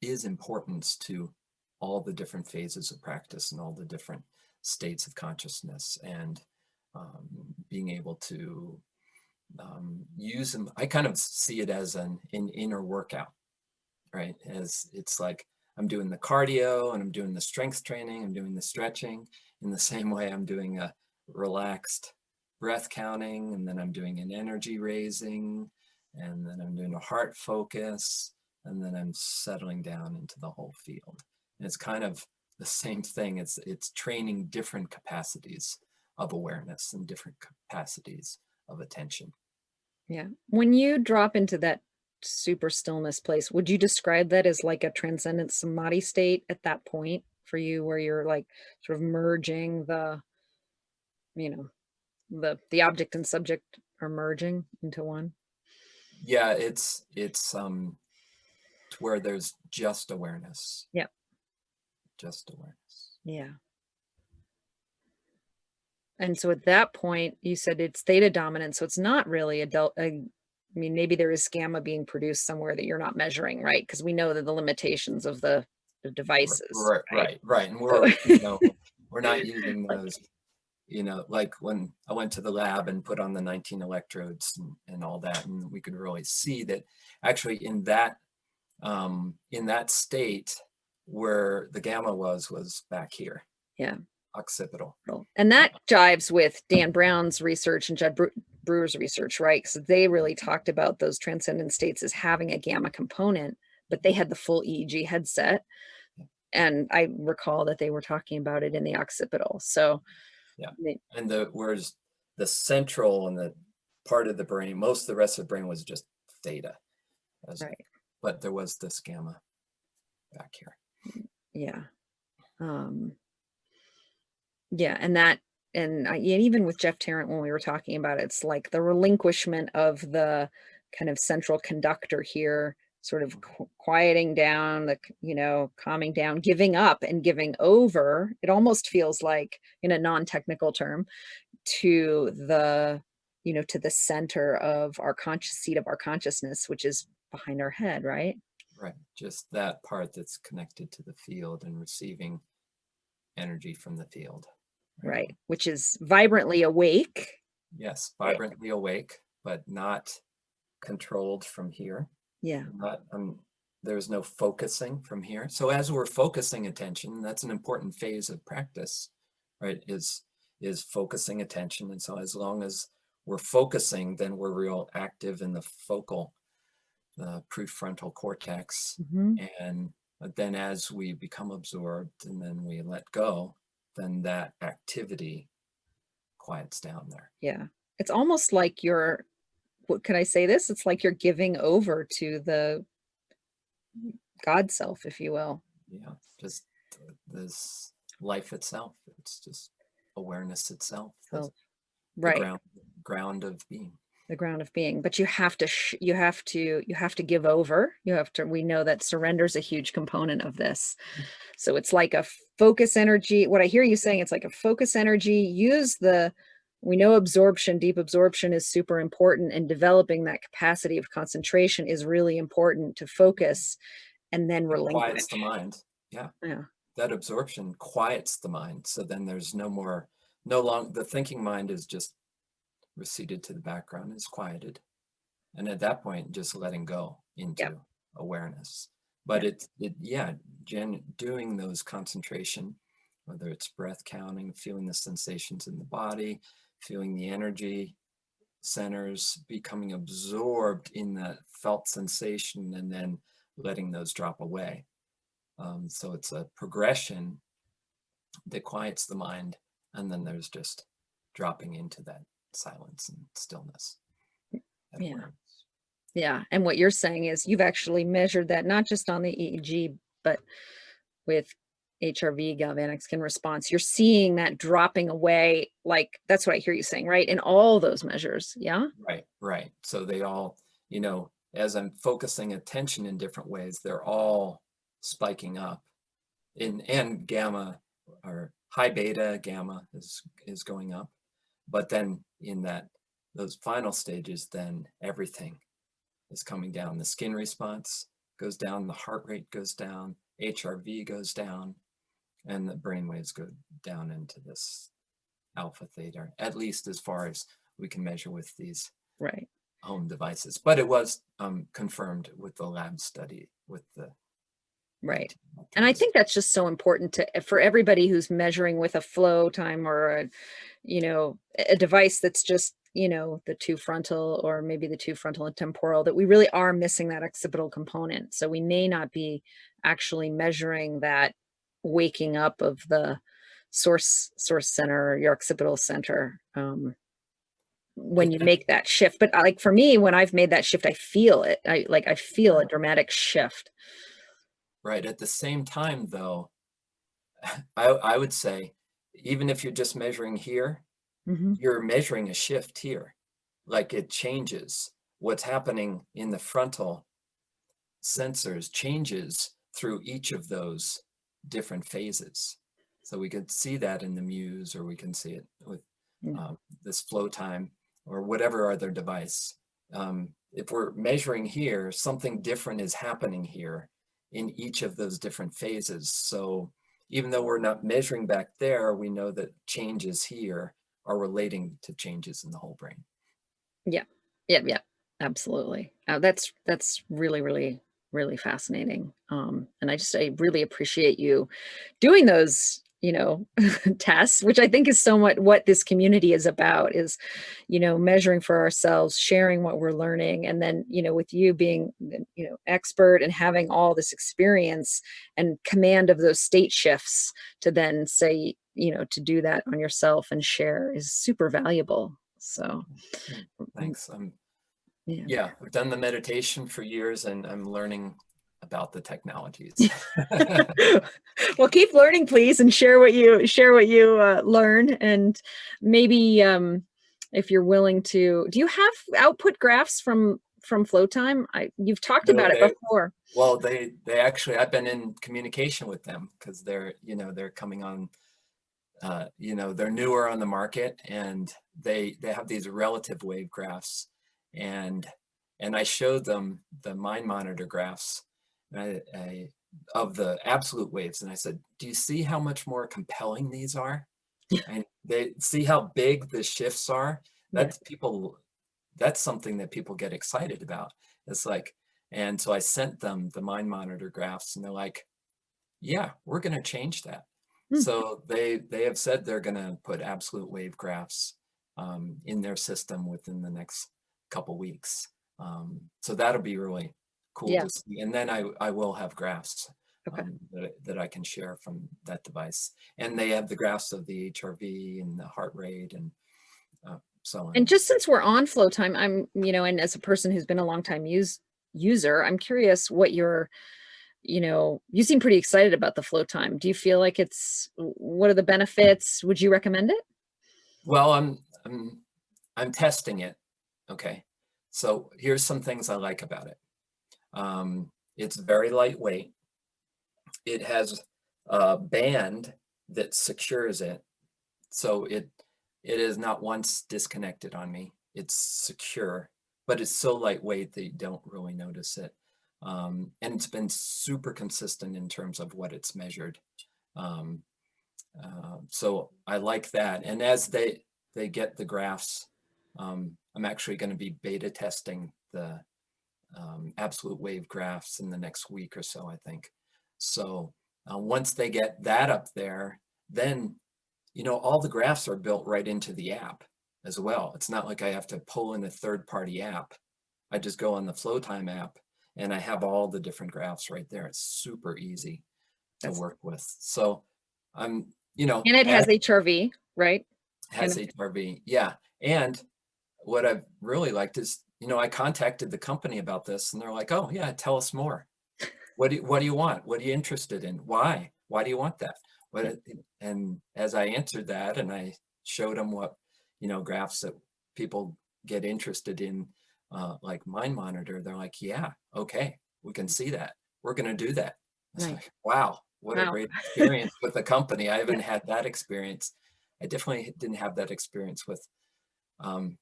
Speaker 2: is importance to all the different phases of practice and all the different states of consciousness, and being able to use them. I kind of see it as an inner workout, right? As it's like I'm doing the cardio and I'm doing the strength training, I'm doing the stretching. In the same way, I'm doing a relaxed breath counting, and then I'm doing an energy raising, and then I'm doing a heart focus, and then I'm settling down into the whole field. And it's kind of the same thing. It's training different capacities of awareness and different capacities of attention.
Speaker 1: Yeah. When you drop into that super stillness place, would you describe that as like a transcendent samadhi state at that point for you, where you're like sort of merging you know, the object and subject are merging into one?
Speaker 2: Yeah, it's to where there's just awareness,
Speaker 1: Yeah.
Speaker 2: just awareness.
Speaker 1: Yeah. And so at that point, you said it's theta dominant, so it's not really I mean, maybe there is gamma being produced somewhere that you're not measuring, right? Because we know that the limitations of the devices, right?
Speaker 2: Right. And
Speaker 1: So
Speaker 2: we're not using
Speaker 1: like,
Speaker 2: those, like when I went to the lab and put on the 19 electrodes and all that, and we could really see that actually in that state where the gamma was back here,
Speaker 1: yeah.
Speaker 2: occipital.
Speaker 1: And that jives with Dan Brown's research and Judd Brewer's research, right? Because they really talked about those transcendent states as having a gamma component, but they had the full EEG headset. And I recall that they were talking about it in the occipital. So
Speaker 2: Yeah. And whereas the central and the part of the brain, most of the rest of the brain was just theta.
Speaker 1: right.
Speaker 2: But there was this gamma back here.
Speaker 1: Yeah. Yeah. And even with Jeff Tarrant, when we were talking about it, it's like the relinquishment of the kind of central conductor here, sort of quieting down, calming down, giving up and giving over. It almost feels like, in a non-technical term, to to the center of our conscious seat of our consciousness, which is behind our head, right?
Speaker 2: Right. Just that part that's connected to the field and receiving energy from the field.
Speaker 1: Right. Which is vibrantly awake.
Speaker 2: Yes, vibrantly awake, but not controlled from here.
Speaker 1: Yeah.
Speaker 2: Not, there's no focusing from here. So as we're focusing attention, that's an important phase of practice, right? Is focusing attention. And so as long as we're focusing, then we're real active in the focal, the prefrontal cortex. And then as we become absorbed and then we let go, then that activity quiets down there.
Speaker 1: Yeah. It's almost like you're what can I say this? It's like you're giving over to the God self, if you will.
Speaker 2: Yeah, just this life itself. It's just awareness itself,
Speaker 1: So,
Speaker 2: the
Speaker 1: right.
Speaker 2: ground of being.
Speaker 1: The ground of being, but you have to you have to give over. You have to We know that surrender is a huge component of this. So it's like a focus energy. What I hear you saying, it's like a focus energy. We know absorption, deep absorption is super important, and developing that capacity of concentration is really important to focus and then
Speaker 2: It quiets
Speaker 1: relinquish.
Speaker 2: the mind. Yeah,
Speaker 1: Yeah.
Speaker 2: that absorption quiets the mind. So then there's no more, no long, the thinking mind is just receded to the background, is quieted. And at that point, just letting go
Speaker 1: Yep.
Speaker 2: into awareness. But
Speaker 1: Yep.
Speaker 2: yeah, doing those concentration, whether it's breath counting, feeling the sensations in the body, feeling the energy centers, becoming absorbed in that felt sensation, and then letting those drop away. So it's a progression that quiets the mind, and then there's just dropping into that silence and stillness and
Speaker 1: Yeah.
Speaker 2: awareness.
Speaker 1: Yeah. And what you're saying is you've actually measured that not just on the EEG, but with HRV, galvanic skin response. You're seeing that dropping away. Like that's what I hear you saying, right? In all those measures. Yeah.
Speaker 2: Right, right. So they all, as I'm focusing attention in different ways, they're all spiking up. And gamma, or high beta gamma is going up. But then in those final stages, then everything is coming down. The skin response goes down, the heart rate goes down, HRV goes down, and the brain waves go down into this alpha theta, at least as far as we can measure with these
Speaker 1: Right.
Speaker 2: home devices. But it was confirmed with the lab study with the
Speaker 1: Right. And I
Speaker 2: 20.
Speaker 1: think that's just so important for everybody who's measuring with a flow time or a device that's just, the two frontal or maybe the two frontal and temporal, that we really are missing that occipital component. So we may not be actually measuring that waking up of the source center, your occipital center, when you make that shift. But like for me, when I've made that shift, I feel it. I feel a dramatic shift.
Speaker 2: Right. At the same time, though, I would say, even if you're just measuring here,
Speaker 1: Mhm.
Speaker 2: you're measuring a shift here. Like it changes. What's happening in the frontal sensors changes through each of those different phases. So we could see that in the Muse, or we can see it with
Speaker 1: Mm.
Speaker 2: this flow time or whatever other device. If we're measuring here, something different is happening here in each of those different phases. So even though we're not measuring back there, we know that changes here are relating to changes in the whole brain.
Speaker 1: Yeah. Yep, yep. Absolutely. That's really, really, really fascinating. And I really appreciate you doing those, tests, which I think is somewhat what this community is about, is, measuring for ourselves, sharing what we're learning, and then, with you being, expert and having all this experience and command of those state shifts to then say, to do that on yourself and share is super valuable. So,
Speaker 2: Hmm,
Speaker 1: mm,
Speaker 2: thanks.
Speaker 1: yeah.
Speaker 2: Yeah, I've done the meditation for years, and I'm learning about the technologies.
Speaker 1: Well, keep learning, please, and share what you learn, and maybe if you're willing to. Do you have output graphs from flow time? You've talked
Speaker 2: No,
Speaker 1: about it before.
Speaker 2: well, they actually, I've been in communication with them because they're coming on, they're newer on the market, and they have these relative wave graphs, and I showed them the mind monitor graphs, of the absolute waves, and I said, do you see how much more compelling these are? And they see how big the shifts are.
Speaker 1: Yeah.
Speaker 2: That's something that people get excited about. It's like, and so I sent them the mind monitor graphs, and they're like, yeah, we're going to change that.
Speaker 1: Mm,
Speaker 2: So they have said they're going to put absolute wave graphs in their system within the next couple weeks. So that'll be really cool
Speaker 1: yeah.
Speaker 2: to see. And then I will have graphs
Speaker 1: Okay.
Speaker 2: that I can share from that device. And they have the graphs of the HRV and the heart rate. And So
Speaker 1: And just since we're on flow time, I'm, and as a person who's been a long time user, I'm curious what you seem pretty excited about the flow time. Do you feel like what are the benefits? Would you recommend it?
Speaker 2: well, I'm testing it. Okay. So here's some things I like about it. It's very lightweight. It has a band that secures it. So it is not once disconnected on me. It's secure, but it's so lightweight that you don't really notice it. And it's been super consistent in terms of what it's measured. Um, so I like that. And as they get the graphs, I'm actually going to be beta testing the absolute wave graphs in the next week or so, I think. So once they get that up there, then all the graphs are built right into the app as well. It's not like I have to pull in a third-party app. I just go on the FlowTime app and I have all the different graphs right there. It's super easy to
Speaker 1: That's
Speaker 2: work with. So I'm,
Speaker 1: And it
Speaker 2: as
Speaker 1: has HRV, right?
Speaker 2: has
Speaker 1: Kind
Speaker 2: HRV. Yeah. And what I've really liked is, I contacted the company about this and they're like, oh yeah, tell us more. What do you want? What are you interested in? Why? Why do you want that?
Speaker 1: of.
Speaker 2: And as I answered that and I showed them what, graphs that people get interested in, like Mind Monitor, they're like, yeah, okay, we can see that. We're going to do that. It's
Speaker 1: Nice.
Speaker 2: like, wow, what a
Speaker 1: Wow.
Speaker 2: great experience with the company. I
Speaker 1: Yeah.
Speaker 2: haven't had that experience. I definitely didn't have that experience with um,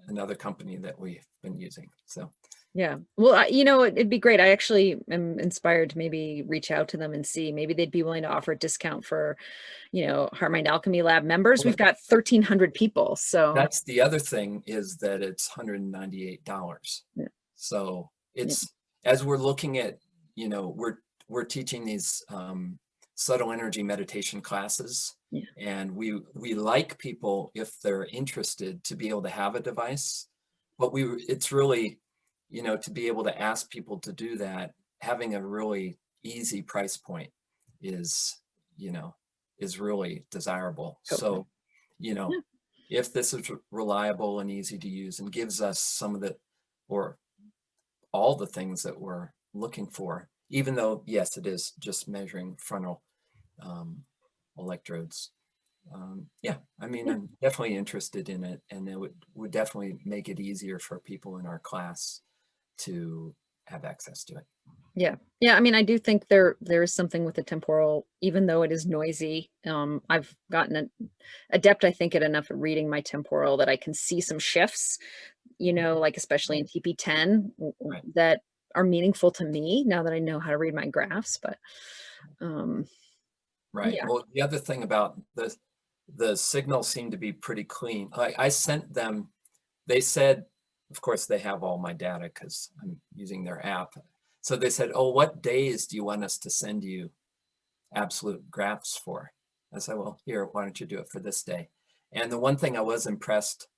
Speaker 2: another company that we've been using. So
Speaker 1: Yeah. Well, it'd be great. I actually am inspired to maybe reach out to them and see maybe they'd be willing to offer a discount for, Heart Mind Alchemy Lab members. We've
Speaker 2: well,
Speaker 1: got 1,300 people. So
Speaker 2: that's the other thing is that it's $198.
Speaker 1: yeah,
Speaker 2: So
Speaker 1: yeah,
Speaker 2: it's as we're looking at, we're teaching these subtle energy meditation classes,
Speaker 1: yeah.
Speaker 2: and we like people if they're interested to be able to have a device, but it's really, to be able to ask people to do that, having a really easy price point is, you know, is really desirable.
Speaker 1: Totally.
Speaker 2: So, you know,
Speaker 1: Yeah.
Speaker 2: if this is reliable and easy to use and gives us some of the, or all the things that we're looking for, even though, yes, it is just measuring frontal um, electrodes. Yeah, I mean,
Speaker 1: Yeah.
Speaker 2: I'm definitely interested in it, and it would definitely make it easier for people in our class to have access to it.
Speaker 1: Yeah. Yeah. I mean, I do think there is something with the temporal, even though it is noisy. I've gotten adept, I think, at enough at reading my temporal that I can see some shifts, like especially in TP10
Speaker 2: Right,
Speaker 1: that are meaningful to me now that I know how to read my graphs. But um,
Speaker 2: right.
Speaker 1: yeah,
Speaker 2: Well, the other thing about the signals seem to be pretty clean. I sent them, they said, of course, they have all my data because I'm using their app. So they said, oh, what days do you want us to send you absolute graphs for? I said, well, here, why don't you do it for this day? And the one thing I was impressed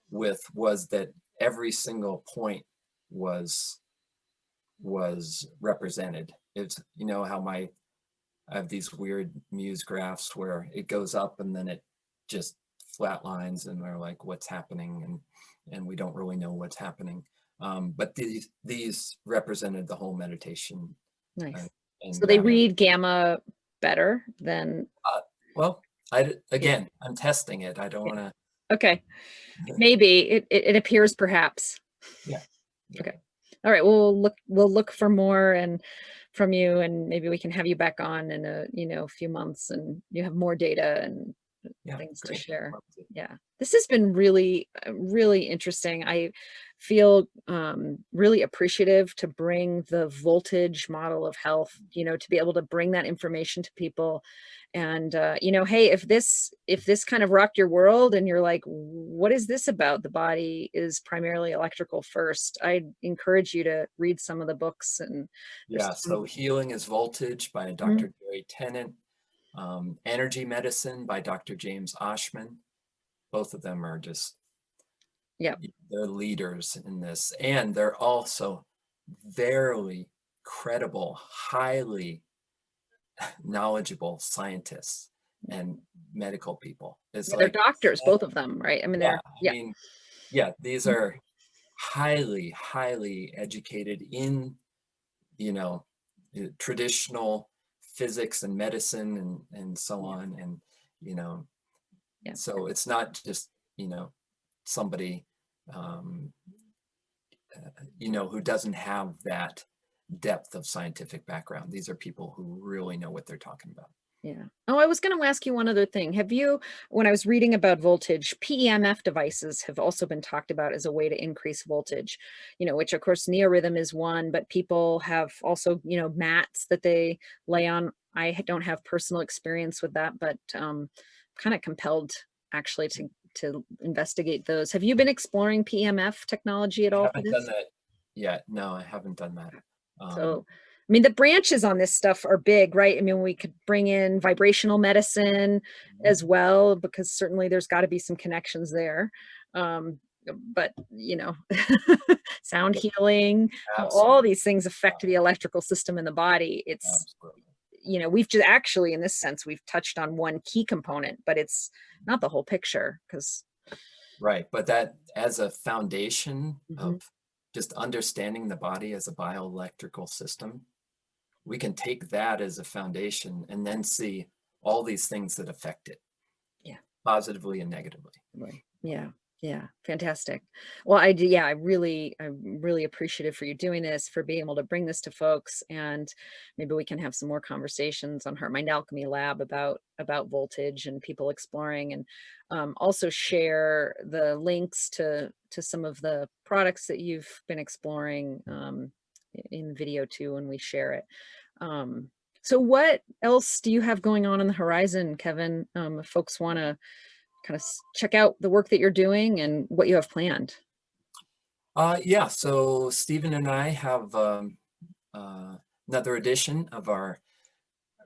Speaker 2: with was that every single point was represented. It's, how I have these weird muse graphs where it goes up and then it just flat lines and we're like, what's happening? And we don't really know what's happening. But these represented the whole meditation uh,
Speaker 1: nice.
Speaker 2: and
Speaker 1: So they
Speaker 2: graph.
Speaker 1: read gamma better than,
Speaker 2: Uh, well,
Speaker 1: yeah.
Speaker 2: again, I'm testing it. I don't
Speaker 1: Yeah.
Speaker 2: want to.
Speaker 1: Okay. Maybe it appears perhaps.
Speaker 2: Yeah, yeah,
Speaker 1: Okay. All right. We'll look for more and from you, and maybe we can have you back on in a few months and you have more data and
Speaker 2: yeah.
Speaker 1: things to
Speaker 2: Great.
Speaker 1: share.
Speaker 2: Love to.
Speaker 1: Yeah. This has been really, really interesting. I feel really appreciative to bring the voltage model of health, to be able to bring that information to people. And hey, if this kind of rocked your world and you're like, what is this about? The body is primarily electrical first. I encourage you to read some of the books, and there's
Speaker 2: Yeah. So Healing is Voltage by
Speaker 1: Mhm.
Speaker 2: Dr. Tennant. Energy Medicine by Dr. James Oschman. Both of them are just,
Speaker 1: Yeah,
Speaker 2: they're leaders in this. And they're also very credible, highly knowledgeable scientists. and medical people. It's
Speaker 1: Yeah, they're
Speaker 2: like,
Speaker 1: doctors, both of them, right? I mean,
Speaker 2: yeah,
Speaker 1: they're,
Speaker 2: I
Speaker 1: yeah.
Speaker 2: mean, yeah, these are highly, highly educated in, you know, traditional physics and medicine and so
Speaker 1: Yeah.
Speaker 2: on. And, you know,
Speaker 1: Yeah.
Speaker 2: so it's not just, you know, somebody, um, who doesn't have that depth of scientific background. These are people who really know what they're talking about.
Speaker 1: Yeah. Oh, I was going to ask you one other thing. Have you, when I was reading about voltage, PEMF devices have also been talked about as a way to increase voltage, which of course neorhythm is one, but people have also, mats that they lay on. I don't have personal experience with that, but kind of compelled actually to investigate those. Have you been exploring PEMF technology at
Speaker 2: I
Speaker 1: all for
Speaker 2: haven't done
Speaker 1: this?
Speaker 2: that yet. No, I haven't done that.
Speaker 1: So, I mean, the branches on this stuff are big, right? I mean, we could bring in vibrational medicine
Speaker 2: Mhm.
Speaker 1: as well, because certainly there's got to be some connections there. But, sound
Speaker 2: Yeah,
Speaker 1: healing, how all
Speaker 2: absolutely,
Speaker 1: these things affect the electrical system in the body. It's,
Speaker 2: absolutely.
Speaker 1: we've just actually, in this sense, we've touched on one key component, but it's not the whole picture because,
Speaker 2: Right, but that as a foundation
Speaker 1: Mhm.
Speaker 2: of just understanding the body as a bioelectrical system, we can take that as a foundation and then see all these things that affect it
Speaker 1: Yeah.
Speaker 2: positively and negatively.
Speaker 1: Right. Yeah. Yeah. Fantastic. Well, I do. Yeah. I'm really appreciative for you doing this, for being able to bring this to folks. And maybe we can have some more conversations on Heart Mind Alchemy Lab about voltage and people exploring, and also share the links to some of the products that you've been exploring in the video too, when we share it. Um, so what else do you have going on the horizon, Kevin? If folks want to kind of check out the work that you're doing and what you have planned.
Speaker 2: Yeah, so Stephen and I have another edition of our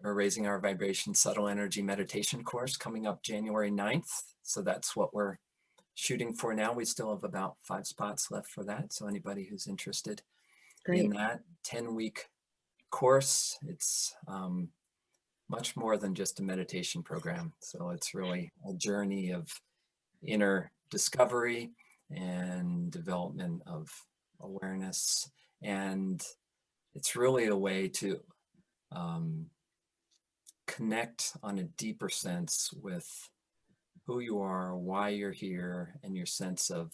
Speaker 2: Raising Our Vibration Subtle Energy Meditation course coming up January 9th. So that's what we're shooting for now. We still have about 5 spots left for that. So anybody who's interested in
Speaker 1: Great.
Speaker 2: that 10-week course, it's much more than just a meditation program. So it's really a journey of inner discovery and development of awareness. And it's really a way to connect on a deeper sense with who you are, why you're here, and your sense of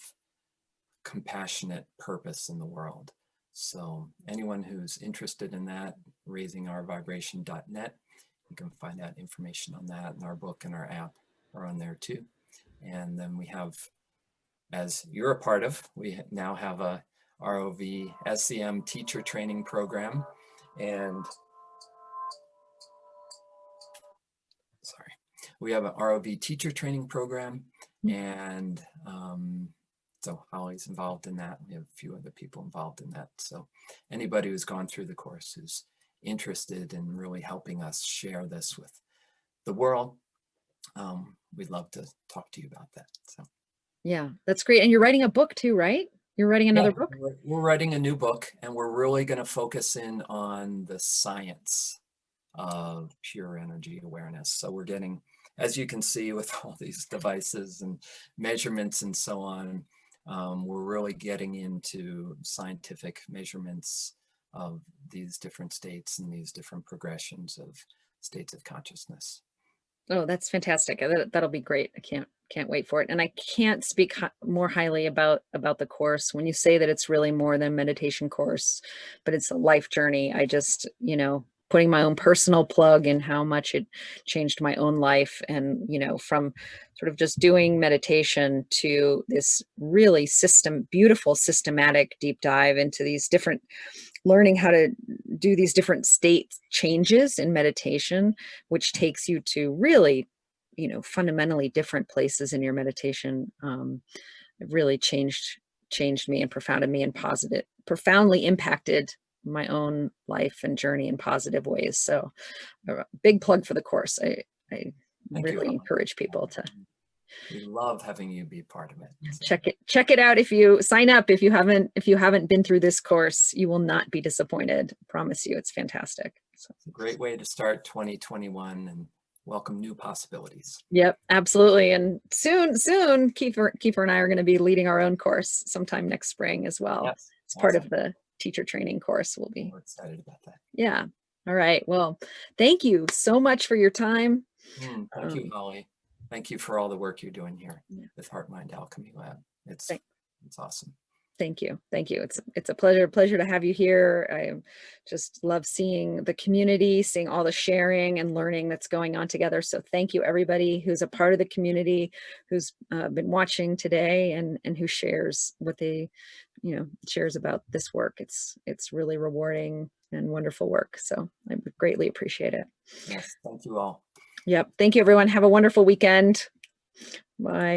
Speaker 2: compassionate purpose in the world. So anyone who's interested in that, raisingourvibration.net, you can find that information on that, and our book and our app are on there too. And then we have, as you're a part of, we now have a ROV SEM teacher training program. And sorry, we have an ROV teacher training program, and so Holly's involved in that. We have a few other people involved in that. So anybody who's gone through the course who's interested in really helping us share this with the world, we'd love to talk to you about that. So
Speaker 1: Yeah, that's great. And you're writing a book too, right? You're writing
Speaker 2: yeah,
Speaker 1: another book?
Speaker 2: we're writing a new book, and we're really going to focus in on the science of pure energy awareness. So we're getting, as you can see with all these devices and measurements and so on, we're really getting into scientific measurements of these different states and these different progressions of states of consciousness.
Speaker 1: Oh, that's fantastic. That'll be great. I can't wait for it. And I can't speak more highly about the course. When you say that it's really more than a meditation course, but it's a life journey. I just, putting my own personal plug in how much it changed my own life, and, from sort of just doing meditation to this really beautiful systematic deep dive into these different, learning how to do these different state changes in meditation, which takes you to really, fundamentally different places in your meditation. It really changed me and profounded me, and profoundly impacted my own life and journey in positive ways. So a big plug for the course. I
Speaker 2: Thank you,
Speaker 1: really
Speaker 2: Holly.
Speaker 1: encourage people to
Speaker 2: We love having you be part of it. So
Speaker 1: check it out. If you sign up, if you haven't been through this course, you will not be disappointed. I promise you, it's fantastic. So
Speaker 2: it's a great way to start 2021 and welcome new possibilities.
Speaker 1: Yep, absolutely. And soon, Kiefer and I are going to be leading our own course sometime next spring as well.
Speaker 2: Yes,
Speaker 1: It's part of
Speaker 2: awesome.
Speaker 1: the teacher training course. We'll be,
Speaker 2: We're excited about that.
Speaker 1: yeah. All right. Well, thank you so much for your time.
Speaker 2: Thank you, Holly. Thank you for all the work you're doing here
Speaker 1: Yeah.
Speaker 2: with Heart Mind Alchemy Lab. It's awesome.
Speaker 1: Thank you. Thank you. It's a pleasure to have you here. I just love seeing the community, seeing all the sharing and learning that's going on together. So thank you, everybody who's a part of the community, who's been watching today and who shares what they, shares about this work. It's really rewarding and wonderful work. So I would greatly appreciate it.
Speaker 2: Yes, thank you all.
Speaker 1: Yep. Thank you, everyone. Have a wonderful weekend. Bye.